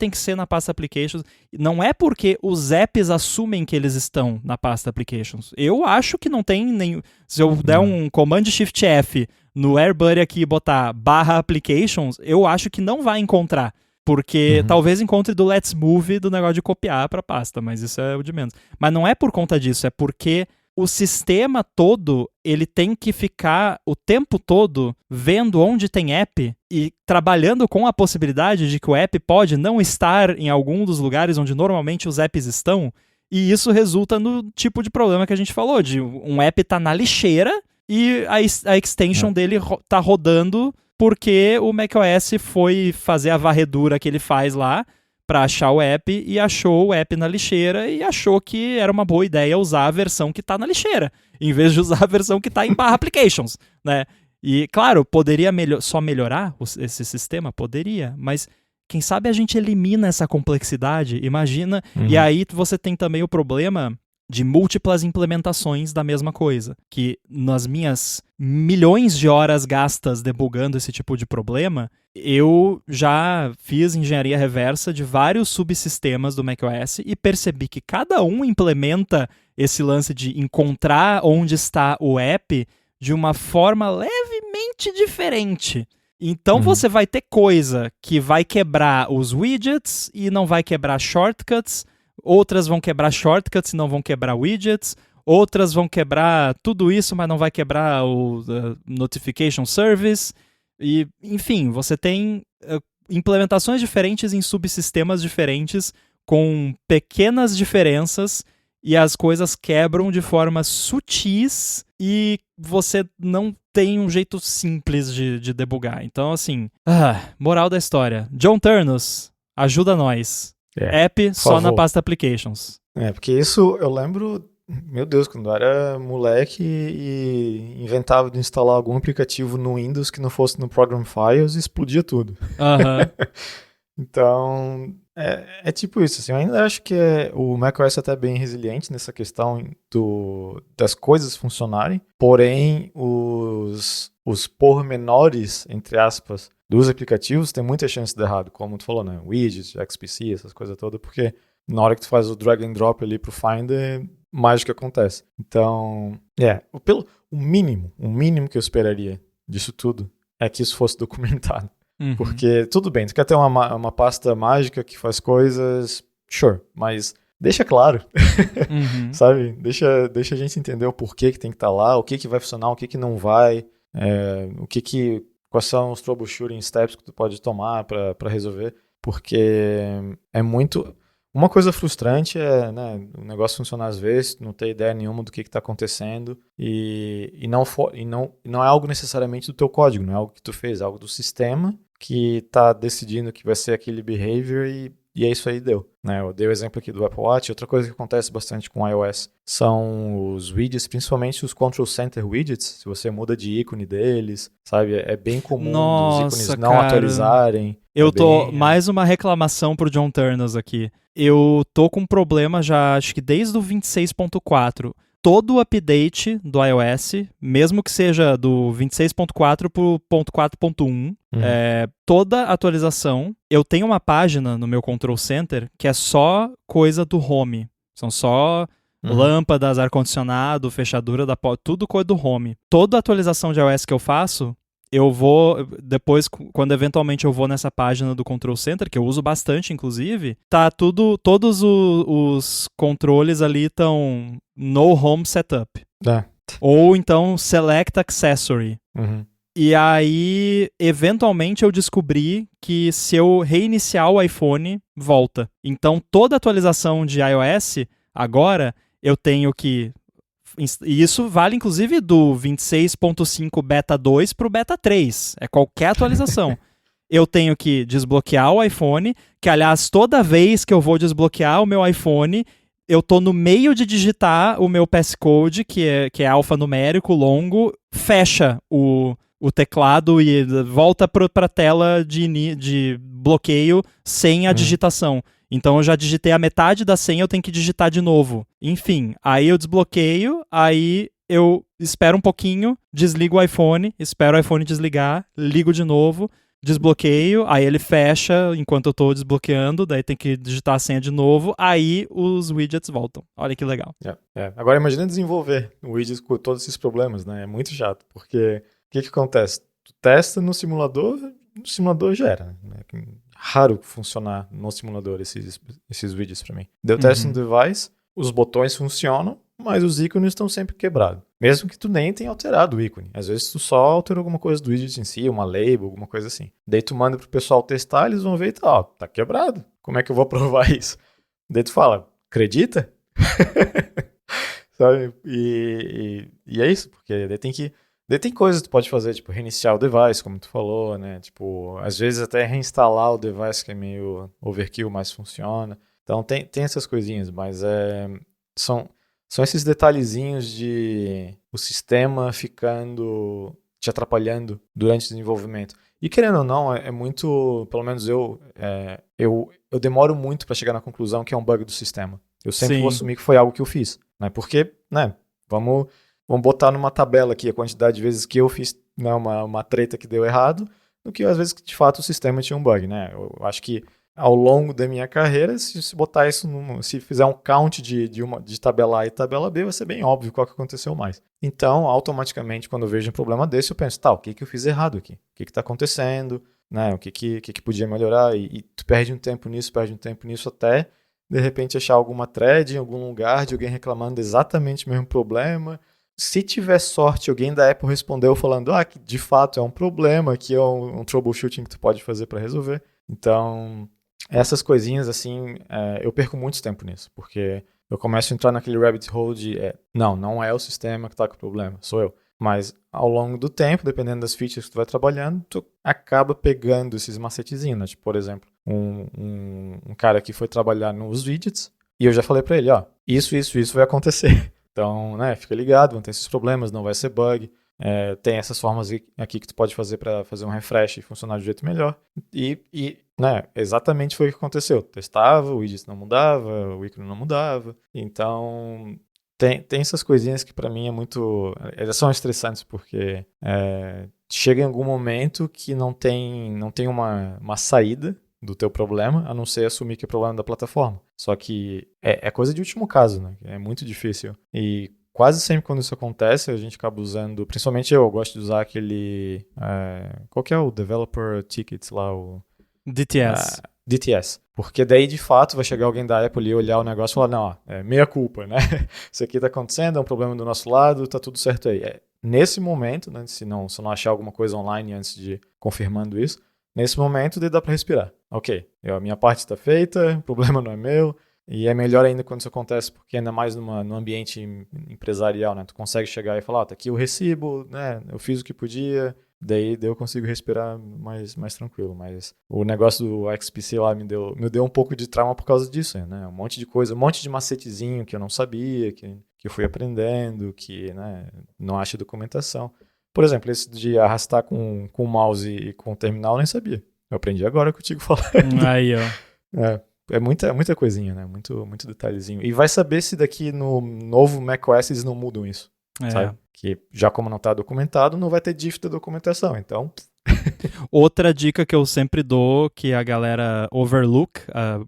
que ser na pasta Applications? Não é porque os apps assumem que eles estão na pasta Applications. Eu acho que não tem nem... Se eu der um Command Shift F no AirBuddy aqui e botar /applications, eu acho que não vai encontrar. Porque talvez encontre do Let's Move do negócio de copiar para pasta, mas isso é o de menos. Mas não é por conta disso, é porque o sistema todo, ele tem que ficar o tempo todo vendo onde tem app e trabalhando com a possibilidade de que o app pode não estar em algum dos lugares onde normalmente os apps estão, e isso resulta no tipo de problema que a gente falou, de um app tá na lixeira e a extension dele tá rodando porque o macOS foi fazer a varredura que ele faz lá para achar o app e achou o app na lixeira e achou que era uma boa ideia usar a versão que está na lixeira, em vez de usar a versão que está em /applications, né? E, claro, poderia só melhorar esse sistema? Poderia, mas quem sabe a gente elimina essa complexidade, imagina, e aí você tem também o problema de múltiplas implementações da mesma coisa, que nas minhas milhões de horas gastas debugando esse tipo de problema, eu já fiz engenharia reversa de vários subsistemas do macOS e percebi que cada um implementa esse lance de encontrar onde está o app de uma forma levemente diferente. Então você vai ter coisa que vai quebrar os widgets e não vai quebrar shortcuts, outras vão quebrar shortcuts e não vão quebrar widgets, outras vão quebrar tudo isso, mas não vai quebrar o notification service. E, enfim, você tem implementações diferentes em subsistemas diferentes com pequenas diferenças e as coisas quebram de formas sutis e você não tem um jeito simples de debugar. Então, assim, moral da história. John Turnus, ajuda nós. App só na pasta Applications. Porque isso eu lembro Meu Deus, quando eu era moleque e inventava de instalar algum aplicativo no Windows que não fosse no Program Files, explodia tudo. Aham. Então, é tipo isso. Assim, eu ainda acho que o macOS é até bem resiliente nessa questão das coisas funcionarem, porém, os pormenores, entre aspas, dos aplicativos tem muita chance de dar errado, como tu falou, né? Widgets, XPC, essas coisas todas, porque na hora que tu faz o drag and drop ali pro Finder, mágica acontece. Então, o mínimo que eu esperaria disso tudo é que isso fosse documentado. Uhum. Porque, tudo bem, tu quer ter uma pasta mágica que faz coisas, sure, mas deixa claro, Uhum. sabe? Deixa a gente entender o porquê que tem que estar lá, o que vai funcionar, o que não vai, quais são os troubleshooting steps que tu pode tomar para resolver, porque é muito... Uma coisa frustrante é, né, o negócio funcionar às vezes, não ter ideia nenhuma do que está acontecendo e não é algo necessariamente do teu código, não é algo que tu fez, é algo do sistema que está decidindo que vai ser aquele behavior e é isso aí, deu. Né? Eu dei o exemplo aqui do Apple Watch. Outra coisa que acontece bastante com o iOS são os widgets, principalmente os Control Center widgets. Se você muda de ícone deles, sabe? É bem comum os ícones não atualizarem. Eu mais uma reclamação pro John Turners aqui. Eu tô com um problema já, acho que desde o 26.4. Todo o update do iOS, mesmo que seja do 26.4 pro 4.1, toda atualização, eu tenho uma página no meu Control Center que é só coisa do Home. São só lâmpadas, ar-condicionado, fechadura da porta, tudo coisa do Home. Toda atualização de iOS que eu faço, eu vou, depois, quando eventualmente eu vou nessa página do Control Center, que eu uso bastante, inclusive, tá todos os controles ali estão no Home Setup. Ou então Select Accessory. E aí, eventualmente, eu descobri que se eu reiniciar o iPhone, volta. Então, toda atualização de iOS, agora, eu tenho que... E isso vale, inclusive, do 26.5 Beta 2 para o Beta 3. É qualquer atualização. Eu tenho que desbloquear o iPhone, que, aliás, toda vez que eu vou desbloquear o meu iPhone, eu tô no meio de digitar o meu passcode, que é alfanumérico, longo, fecha o teclado e volta para a tela de bloqueio sem a digitação. Então eu já digitei a metade da senha, eu tenho que digitar de novo. Enfim, aí eu desbloqueio, aí eu espero um pouquinho, desligo o iPhone, espero o iPhone desligar, ligo de novo, desbloqueio, aí ele fecha enquanto eu tô desbloqueando, daí tem que digitar a senha de novo, aí os widgets voltam. Olha que legal. Agora imagina desenvolver o widget com todos esses problemas, né? É muito chato, porque o que acontece? Tu testa no simulador gera, né? Raro funcionar no simulador esses widgets para mim. Deu teste no device, os botões funcionam, mas os ícones estão sempre quebrados. Mesmo que tu nem tenha alterado o ícone. Às vezes tu só alterou alguma coisa do widget em si, uma label, alguma coisa assim. Daí tu manda pro pessoal testar, eles vão ver e tá quebrado. Como é que eu vou provar isso? Daí tu fala, acredita? Sabe? E é isso, porque daí tem coisas que tu pode fazer, tipo, reiniciar o device, como tu falou, né? Tipo, às vezes até reinstalar o device, que é meio overkill, mas funciona. Então tem essas coisinhas, mas são esses detalhezinhos de o sistema ficando te atrapalhando durante o desenvolvimento. E querendo ou não, é muito, pelo menos eu demoro muito para chegar na conclusão que é um bug do sistema. Eu sempre vou assumir que foi algo que eu fiz, né? Porque, né, vamos botar numa tabela aqui a quantidade de vezes que eu fiz, né, uma treta que deu errado, do que às vezes que de fato o sistema tinha um bug, né? Eu acho que ao longo da minha carreira, se botar isso, se fizer um count de tabela A e tabela B, vai ser bem óbvio qual que aconteceu mais. Então, automaticamente, quando eu vejo um problema desse, eu penso, o que eu fiz errado aqui? O que está acontecendo? Né? O que podia melhorar? E tu perde um tempo nisso até, de repente, achar alguma thread em algum lugar de alguém reclamando exatamente o mesmo problema. Se tiver sorte, alguém da Apple respondeu falando, que de fato é um problema, que é um troubleshooting que tu pode fazer para resolver. Então, essas coisinhas, assim, eu perco muito tempo nisso, porque eu começo a entrar naquele rabbit hole de, não é o sistema que está com o problema, sou eu. Mas ao longo do tempo, dependendo das features que tu vai trabalhando, tu acaba pegando esses macetezinhos, né? Tipo, por exemplo, um cara que foi trabalhar nos widgets, e eu já falei para ele, isso vai acontecer. Então, né, fica ligado, vão ter esses problemas, não vai ser bug. Tem essas formas aqui que tu pode fazer para fazer um refresh e funcionar de um jeito melhor. E né, exatamente foi o que aconteceu. Testava, o widget não mudava, o ícone não mudava. Então, tem essas coisinhas que para mim elas são estressantes, porque chega em algum momento que não tem uma saída do teu problema, a não ser assumir que é problema da plataforma. Só que é coisa de último caso, né? É muito difícil. E quase sempre quando isso acontece, a gente acaba usando, principalmente eu gosto de usar aquele, qual que é o Developer Tickets lá? O DTS. DTS. Porque daí, de fato, vai chegar alguém da Apple e olhar o negócio e falar, não, ó, meia culpa, né? Isso aqui tá acontecendo, é um problema do nosso lado, tá tudo certo aí. Nesse momento, né, se não achar alguma coisa online antes de confirmando isso, nesse momento daí dá para respirar. Ok, a minha parte está feita, o problema não é meu, e é melhor ainda quando isso acontece, porque ainda mais num ambiente empresarial, né? Tu consegue chegar e falar, tá aqui o recibo, né? Eu fiz o que podia, daí eu consigo respirar mais tranquilo. Mas o negócio do XPC lá me deu um pouco de trauma por causa disso, né? Um monte de coisa, um monte de macetezinho que eu não sabia, que eu fui aprendendo, que, né, não acho documentação. Por exemplo, esse de arrastar com o mouse e com o terminal, eu nem sabia. Eu aprendi agora contigo falando. Aí, ó. É muita coisinha, né? Muito detalhezinho. E vai saber se daqui no novo macOS eles não mudam isso, sabe? Que já como não está documentado, não vai ter diff da documentação, então... Outra dica que eu sempre dou, que a galera overlook,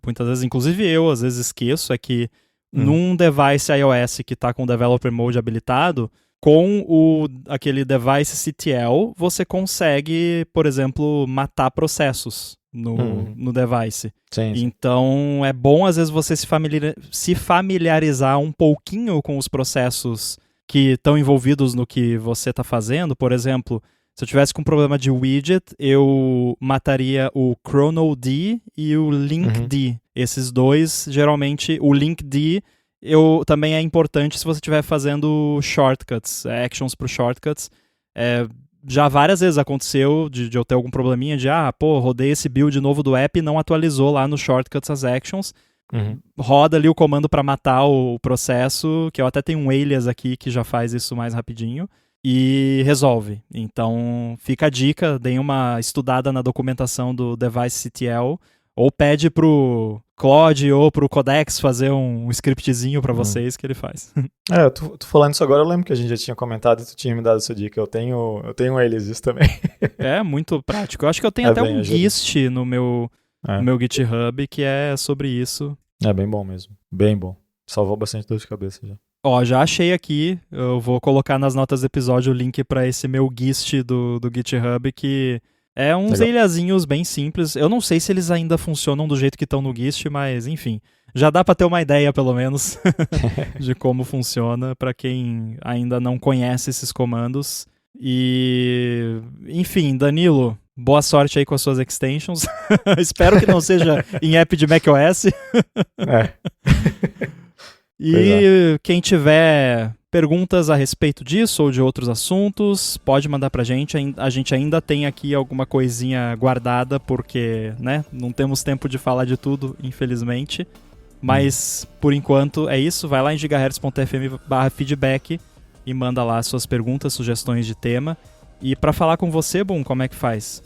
muitas vezes, inclusive eu às vezes esqueço, é que num device iOS que está com o Developer Mode habilitado, com aquele device CTL, você consegue, por exemplo, matar processos no device. Sim. Então, é bom, às vezes, você se familiarizar um pouquinho com os processos que estão envolvidos no que você está fazendo. Por exemplo, se eu tivesse com um problema de widget, eu mataria o ChronoD e o LinkD. Esses dois, geralmente, o LinkD também é importante se você estiver fazendo shortcuts, actions para shortcuts. Já várias vezes aconteceu de eu ter algum probleminha de, rodei esse build novo do app e não atualizou lá no shortcuts as actions. Roda ali o comando para matar o processo, que eu até tenho um alias aqui que já faz isso mais rapidinho, e resolve. Então fica a dica, deem uma estudada na documentação do device CTL, ou pede pro Claude ou pro Codex fazer um scriptzinho pra vocês que ele faz. Tu falando isso agora, eu lembro que a gente já tinha comentado e tu tinha me dado essa dica. Eu tenho eles isso também. É muito prático. Eu acho que eu tenho até um gist no meu GitHub que é sobre isso. É bem bom mesmo. Bem bom. Salvou bastante dor de cabeça já. Já achei aqui. Eu vou colocar nas notas do episódio o link pra esse meu gist do GitHub, que é uns ilhazinhos bem simples. Eu não sei se eles ainda funcionam do jeito que estão no GIST, mas enfim. Já dá para ter uma ideia, pelo menos, de como funciona para quem ainda não conhece esses comandos. E, enfim, Danilo, boa sorte aí com as suas extensions. Espero que não seja em app de macOS. E quem tiver perguntas a respeito disso ou de outros assuntos, pode mandar pra gente. A gente ainda tem aqui alguma coisinha guardada, porque, né, não temos tempo de falar de tudo, infelizmente. Mas, por enquanto, é isso. Vai lá em gigahertz.fm/feedback e manda lá suas perguntas, sugestões de tema. E pra falar com você, Boom, como é que faz?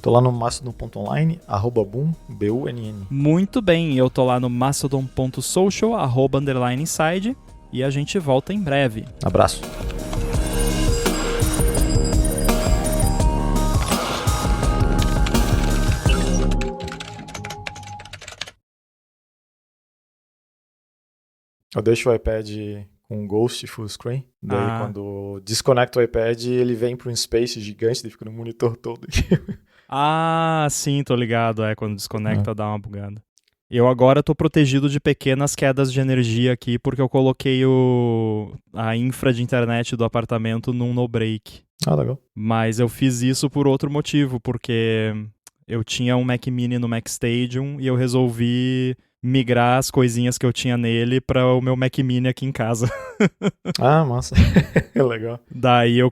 Tô lá no mastodon.online, @boom, BUNN. Muito bem, eu tô lá no mastodon.social, @inside. E a gente volta em breve. Abraço. Eu deixo o iPad com Ghost Full Screen. Daí quando desconecto o iPad, ele vem para um space gigante, ele fica no monitor todo. Sim, tô ligado. Quando desconecta dá uma bugada. Eu agora tô protegido de pequenas quedas de energia aqui, porque eu coloquei a infra de internet do apartamento num no-break. Legal. Mas eu fiz isso por outro motivo, porque eu tinha um Mac Mini no Mac Stadium e eu resolvi migrar as coisinhas que eu tinha nele para o meu Mac Mini aqui em casa. Massa. Legal. Daí eu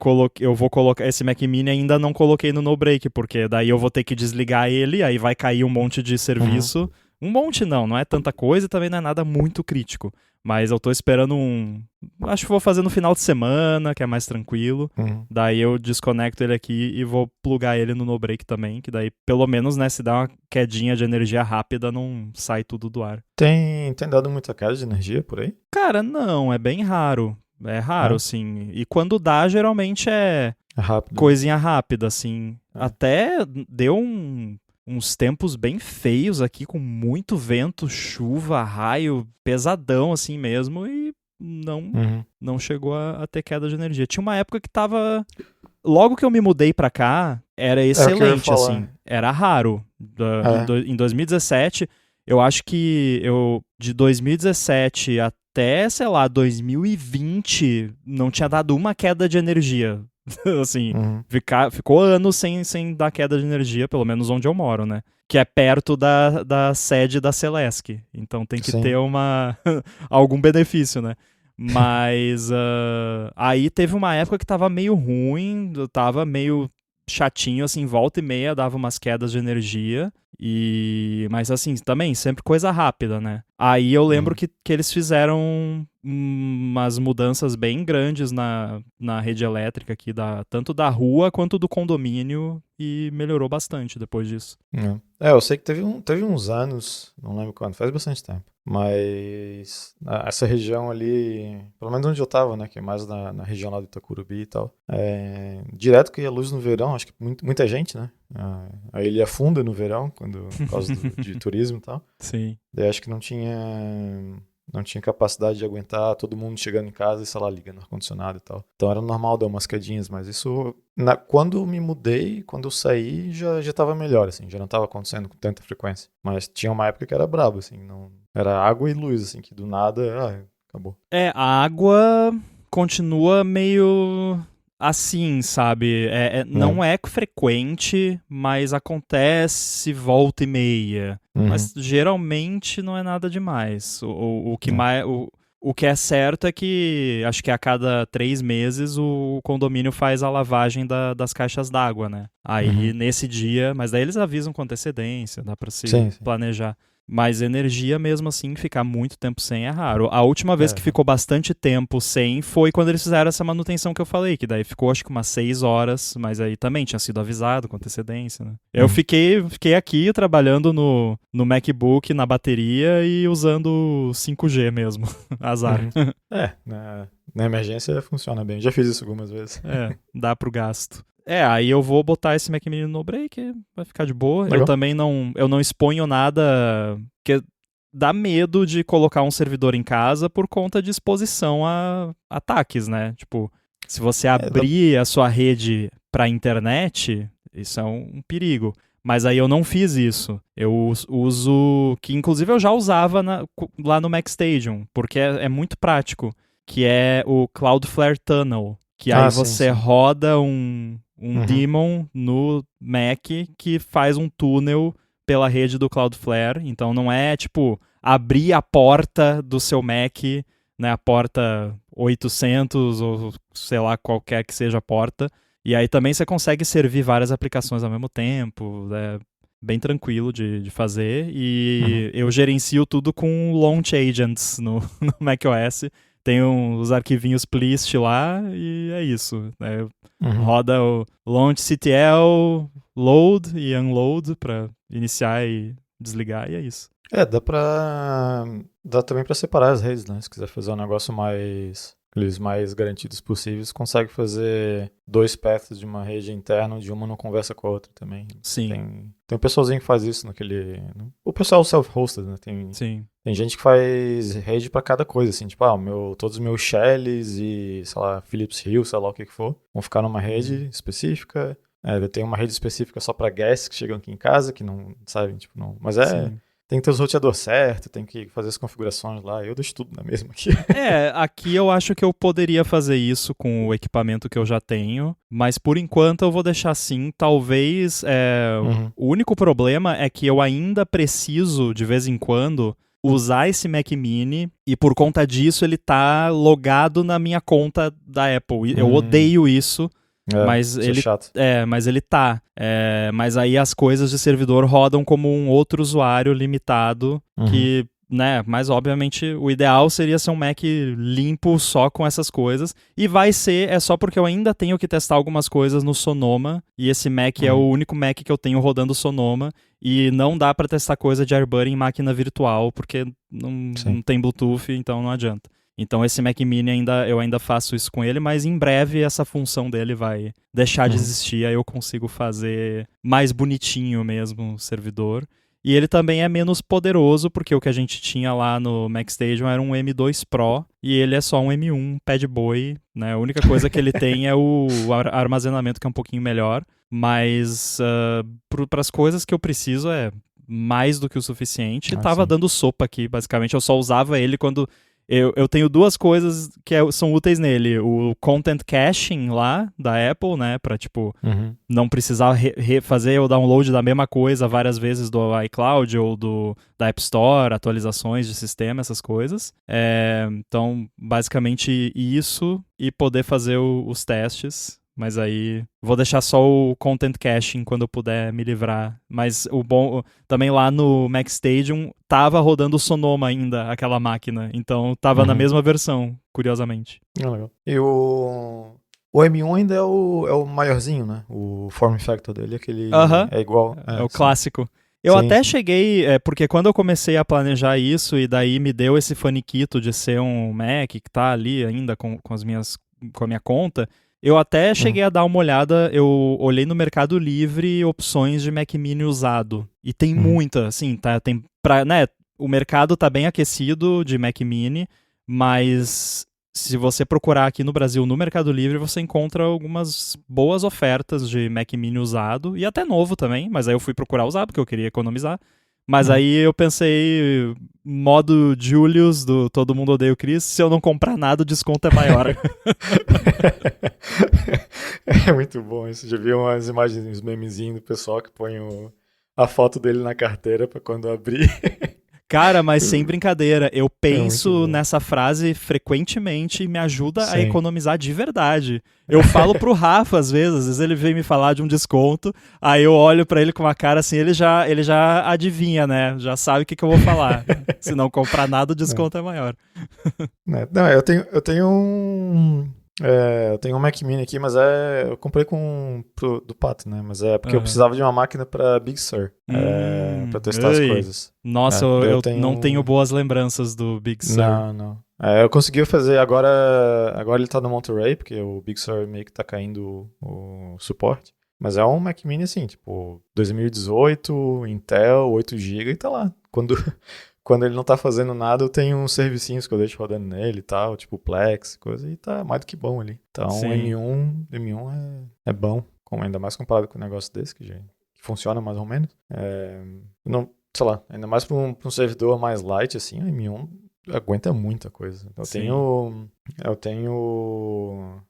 vou colocar esse Mac Mini, ainda não coloquei no no-break, porque daí eu vou ter que desligar ele, aí vai cair um monte de serviço, Um monte não é tanta coisa e também não é nada muito crítico. Mas eu tô esperando acho que vou fazer no final de semana, que é mais tranquilo. Daí eu desconecto ele aqui e vou plugar ele no no-break também, que daí pelo menos, né, se dá uma quedinha de energia rápida, não sai tudo do ar. Tem dado muita queda de energia por aí? Cara, não, é bem raro. É raro, assim. E quando dá, geralmente é rápido. Coisinha rápida, assim. Até deu uns tempos bem feios aqui, com muito vento, chuva, raio, pesadão assim mesmo, e não chegou a ter queda de energia. Tinha uma época que tava... Logo que eu me mudei pra cá, era excelente, assim. Era raro. Em 2017, eu acho que de 2017 até, sei lá, 2020, não tinha dado uma queda de energia. Assim, ficou anos sem dar queda de energia, pelo menos onde eu moro, né? Que é perto da sede da Celesc. Então tem que ter algum benefício, né? Mas aí teve uma época que tava meio ruim, tava meio chatinho, assim, volta e meia dava umas quedas de energia. Mas assim, também, sempre coisa rápida, né? Aí eu lembro que eles fizeram umas mudanças bem grandes na rede elétrica aqui, tanto da rua quanto do condomínio, e melhorou bastante depois disso. Eu sei que teve uns anos, não lembro quando, faz bastante tempo, mas essa região ali, pelo menos onde eu tava, né, que é mais na região lá do Itacurubi e tal, direto que ia luz no verão, acho que muita gente, né, a ilha afunda no verão, por causa de turismo e tal. Sim. Daí acho que não tinha capacidade de aguentar todo mundo chegando em casa e, sei lá, ligando o ar-condicionado e tal. Então era normal dar umas quedinhas, mas isso... Quando eu me mudei, quando eu saí, já tava melhor, assim, já não tava acontecendo com tanta frequência. Mas tinha uma época que era brabo, assim, não... Era água e luz, assim, que do nada, acabou. A água continua meio... assim, sabe? Não é frequente, mas acontece volta e meia. Mas geralmente não é nada demais. O que é certo é que acho que a cada 3 meses o condomínio faz a lavagem das caixas d'água, né? Aí nesse dia, mas daí eles avisam com antecedência, dá pra se planejar. Mas energia mesmo assim, ficar muito tempo sem é raro. A última vez que ficou bastante tempo sem foi quando eles fizeram essa manutenção que eu falei, que daí ficou acho que umas 6 horas, mas aí também tinha sido avisado com antecedência, né? Eu fiquei aqui trabalhando no MacBook, na bateria e usando 5G mesmo. Azar. Na emergência funciona bem. Já fiz isso algumas vezes. Dá pro gasto. Aí eu vou botar esse Mac Mini no break, vai ficar de boa. Legal. Eu também não exponho nada, porque dá medo de colocar um servidor em casa por conta de exposição a ataques, né? Tipo, se você abrir a sua rede pra internet, isso é um perigo. Mas aí eu não fiz isso. Eu uso, que inclusive eu já usava lá no MacStation, porque é muito prático, que é o Cloudflare Tunnel, que aí você roda um daemon no Mac que faz um túnel pela rede do Cloudflare. Então não é tipo abrir a porta do seu Mac, né, a porta 800 ou sei lá, qualquer que seja a porta. E aí também você consegue servir várias aplicações ao mesmo tempo. É bem tranquilo de fazer. E eu gerencio tudo com Launch Agents no macOS. Tem os arquivinhos plist lá e é isso. Né? Roda o launchctl, load e unload para iniciar e desligar, e é isso. Dá também para separar as redes, né? Se quiser fazer um negócio aqueles mais garantidos possíveis, consegue fazer 2 paths de uma rede interna, onde uma não conversa com a outra também. Sim. Tem um pessoalzinho que faz isso o pessoal self-hosted, né? Tem gente que faz rede pra cada coisa, assim, tipo, todos os meus shells e, sei lá, Philips Hue, sei lá o que for, vão ficar numa rede específica. Eu tenho uma rede específica só pra guests que chegam aqui em casa, que não, sabe, tipo, não... Mas tem que ter os roteadores certos, tem que fazer as configurações lá, eu deixo tudo na mesma aqui. Aqui eu acho que eu poderia fazer isso com o equipamento que eu já tenho, mas por enquanto eu vou deixar assim. Talvez o único problema é que eu ainda preciso, de vez em quando, usar esse Mac Mini, e por conta disso ele tá logado na minha conta da Apple. Eu odeio isso, Mas isso é chato. Mas ele tá. Mas aí as coisas de servidor rodam como um outro usuário limitado que, né, mas obviamente o ideal seria ser um Mac limpo só com essas coisas, e vai ser, só porque eu ainda tenho que testar algumas coisas no Sonoma, e esse Mac é o único Mac que eu tenho rodando Sonoma, e não dá pra testar coisa de AirBuddy em máquina virtual, porque não tem Bluetooth, então não adianta. Então esse Mac Mini eu ainda faço isso com ele, mas em breve essa função dele vai deixar de existir, aí eu consigo fazer mais bonitinho mesmo o servidor. E ele também é menos poderoso, porque o que a gente tinha lá no MacStation era um M2 Pro, e ele é só um M1 Pad Boy, né? A única coisa que ele tem é o armazenamento, que é um pouquinho melhor, mas para as coisas que eu preciso é mais do que o suficiente. Tava dando sopa aqui, basicamente. Eu só usava ele quando... Eu tenho duas coisas que são úteis nele. O Content Caching lá, da Apple, né? Pra, tipo, não precisar fazer o download da mesma coisa várias vezes do iCloud ou da App Store, atualizações de sistema, essas coisas. Então, basicamente isso, e poder fazer os testes. Mas aí vou deixar só o Content Caching quando eu puder me livrar. Mas o bom, também lá no MacStation tava rodando o Sonoma ainda, aquela máquina. Então tava na mesma versão, curiosamente. Legal. E o M1 ainda é o maiorzinho, né? O form factor dele, aquele é igual. É o clássico. Eu até cheguei, porque quando eu comecei a planejar isso, e daí me deu esse faniquito de ser um Mac que tá ali ainda com a minha conta, eu até cheguei a dar uma olhada, eu olhei no Mercado Livre opções de Mac Mini usado. E tem muita, assim, né, o mercado tá bem aquecido de Mac Mini, mas se você procurar aqui no Brasil, no Mercado Livre, você encontra algumas boas ofertas de Mac Mini usado, e até novo também, mas aí eu fui procurar usar, porque eu queria economizar. Mas aí eu pensei, modo Julius do Todo Mundo Odeia o Chris, se eu não comprar nada, o desconto é maior. É muito bom isso. Já vi umas imagens, uns memezinhos do pessoal que põe a foto dele na carteira pra quando abrir. Cara, mas sem brincadeira, eu penso nessa frase frequentemente e me ajuda a economizar de verdade. Eu falo pro Rafa às vezes ele vem me falar de um desconto, aí eu olho pra ele com uma cara assim, ele já adivinha, né? Já sabe o que eu vou falar. Se não comprar nada, o desconto é maior. Não, eu tenho um Mac Mini aqui, mas eu comprei do Pato, né? Mas é porque eu precisava de uma máquina pra Big Sur, pra testar as coisas. Nossa, eu não tenho boas lembranças do Big Sur. Não. Eu consegui fazer, agora ele tá no Monterey, porque o Big Sur meio que tá caindo o suporte. Mas é um Mac Mini assim, tipo, 2018, Intel, 8GB e tá lá. Quando ele não tá fazendo nada, eu tenho uns servicinhos que eu deixo rodando nele e tal, tipo Plex, coisa, e tá mais do que bom ali. Então, M1 é bom, ainda mais comparado com um negócio desse, que funciona mais ou menos. Não, sei lá, ainda mais pra um servidor mais light, assim, o M1 aguenta muita coisa. Eu tenho...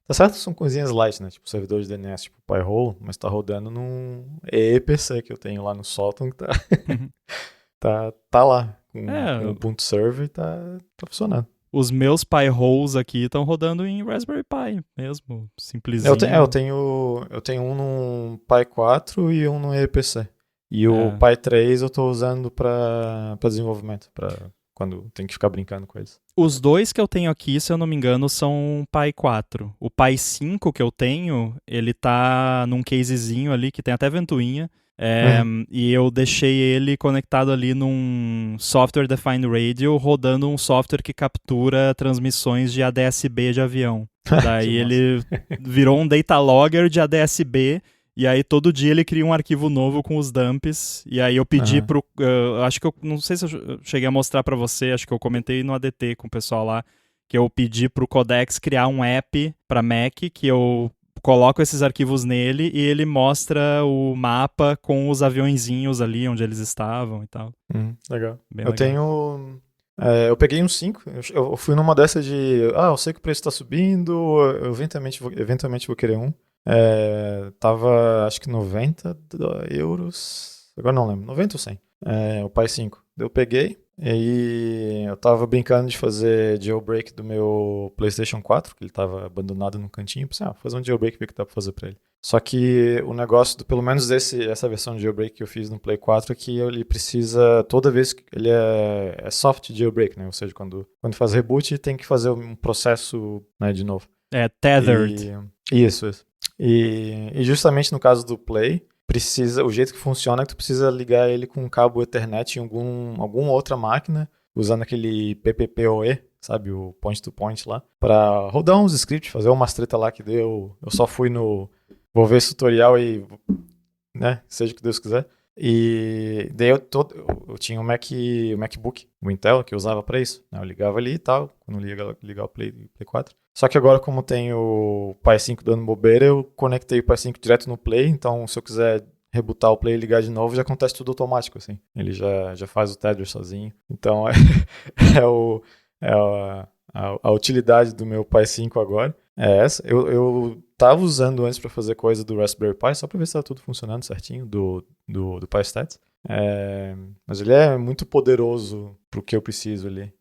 Tá certo, são coisinhas light, né? Tipo, servidor de DNS, tipo Pi-hole, mas tá rodando num EPC que eu tenho lá no sótão, que tá lá, com o Ubuntu Server, e tá funcionando. Os meus Pi-holes aqui estão rodando em Raspberry Pi mesmo, simplesinho. Eu tenho um num Pi 4 e um no EPC. E o Pi 3 eu tô usando pra desenvolvimento, pra quando tem que ficar brincando com eles. Os dois que eu tenho aqui, se eu não me engano, são Pi 4. O Pi 5 que eu tenho, ele tá num casezinho ali, que tem até ventoinha. E eu deixei ele conectado ali num Software Defined Radio, rodando um software que captura transmissões de ADS-B de avião. Daí ele virou um data logger de ADS-B, e aí todo dia ele cria um arquivo novo com os dumps, e aí eu pedi pro... acho que eu não sei se eu cheguei a mostrar pra você, acho que eu comentei no ADT com o pessoal lá, que eu pedi pro Codex criar um app pra Mac, que eu coloco esses arquivos nele e ele mostra o mapa com os aviõezinhos ali onde eles estavam e tal. Legal. Bem eu legal. Tenho... eu peguei um 5, eu fui numa dessa de... eu sei que o preço tá subindo, eu eventualmente vou querer um. Tava, acho que 90 euros, agora não lembro, 90 ou 100, o Pi 5. Eu peguei, E aí eu tava brincando de fazer jailbreak do meu PlayStation 4, que ele tava abandonado num cantinho. Pensei, vou fazer um jailbreak e ver o que dá pra fazer pra ele. Só que o negócio, pelo menos essa versão de jailbreak que eu fiz no Play 4, é que ele precisa, toda vez que ele é soft jailbreak, né? Ou seja, quando faz reboot, tem que fazer um processo, né, de novo. É tethered. Isso. E justamente no caso do Play, o jeito que funciona é que tu precisa ligar ele com um cabo Ethernet em alguma outra máquina, usando aquele PPPoE, sabe, o point-to-point lá, para rodar uns scripts, fazer umas treta lá que deu. Eu só fui vou ver esse tutorial e, né, seja o que Deus quiser. E daí eu tinha um MacBook, o Intel, que eu usava para isso, né? Eu ligava ali e tal, quando ligar o Play 4. Só que agora, como tem o Pi 5 dando bobeira, eu conectei o Pi 5 direto no Play, então se eu quiser rebootar o Play e ligar de novo, já acontece tudo automático, assim. Ele já faz o tether sozinho. Então, a utilidade do meu Pi 5 agora é essa. Eu tava usando antes para fazer coisa do Raspberry Pi, só para ver se tá tudo funcionando certinho, do Pi Stats. Mas ele é muito poderoso pro que eu preciso ali.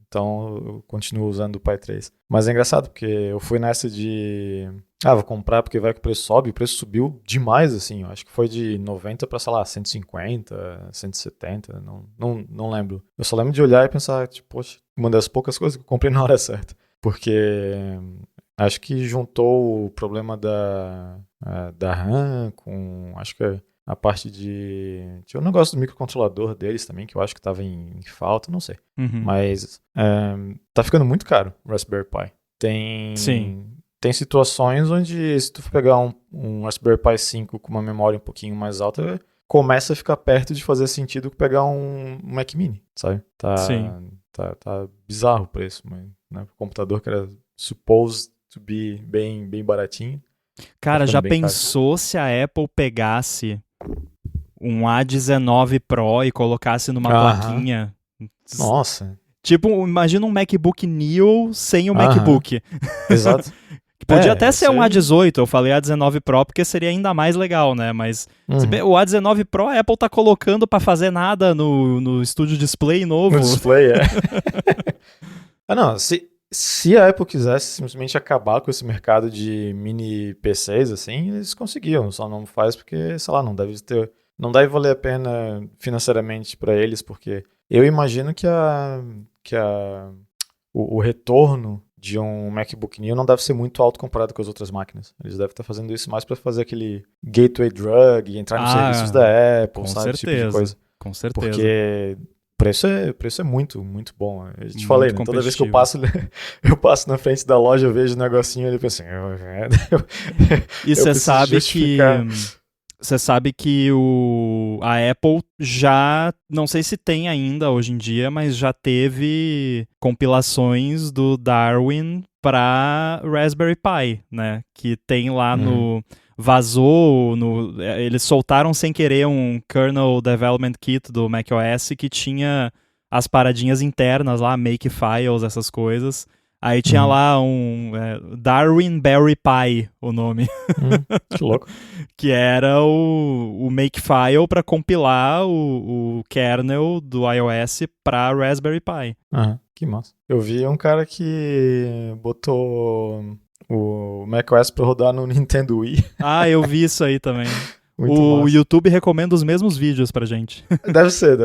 Então eu continuo usando o Pi 3. Mas é engraçado porque eu fui nessa de vou comprar porque vai que o preço sobe. O preço subiu demais, assim. Eu acho que foi de 90 para, sei lá, 150, 170. Não lembro. Eu só lembro de olhar e pensar, tipo, poxa, uma das poucas coisas que eu comprei na hora certa. Porque acho que juntou o problema da RAM com, acho que a parte tinha um negócio do microcontrolador deles também, que eu acho que estava em falta, não sei. Uhum. Mas tá ficando muito caro o Raspberry Pi. Tem situações onde, se tu for pegar um Raspberry Pi 5 com uma memória um pouquinho mais alta, começa a ficar perto de fazer sentido pegar um Mac Mini, sabe? Tá bizarro o preço, mas, né, o computador que era supposed to be bem, bem baratinho. Cara, já pensou se a Apple pegasse um A19 Pro e colocasse numa plaquinha? Nossa. Tipo, imagina um MacBook Neo sem o MacBook. Exato. Podia até ser um A18, eu falei A19 Pro porque seria ainda mais legal, né? Mas o A19 Pro a Apple tá colocando pra fazer nada no Studio Display novo. No display, não, se a Apple quisesse simplesmente acabar com esse mercado de mini PCs, assim, eles conseguiam, só não faz porque, sei lá, não deve valer a pena financeiramente para eles, porque eu imagino que o retorno de um MacBook Neo não deve ser muito alto comparado com as outras máquinas. Eles devem estar fazendo isso mais para fazer aquele gateway drug, entrar nos serviços da Apple, sabe? Certeza, esse tipo de coisa. Com certeza. Porque o preço é muito, muito bom. Eu te falei, né? Toda vez que eu passo na frente da loja, eu vejo um negocinho e eu penso e você sabe que a Apple já, não sei se tem ainda hoje em dia, mas já teve compilações do Darwin para Raspberry Pi, né? Que tem lá vazou, eles soltaram sem querer um Kernel Development Kit do macOS que tinha as paradinhas internas lá, Makefiles, essas coisas. Aí tinha lá Darwin Berry Pi, o nome. Que louco. Que era o Makefile para compilar o kernel do iOS para Raspberry Pi. Que massa. Eu vi um cara que botou o macOS para rodar no Nintendo Wii. Eu vi isso aí também. O YouTube recomenda os mesmos vídeos pra gente. Deve ser.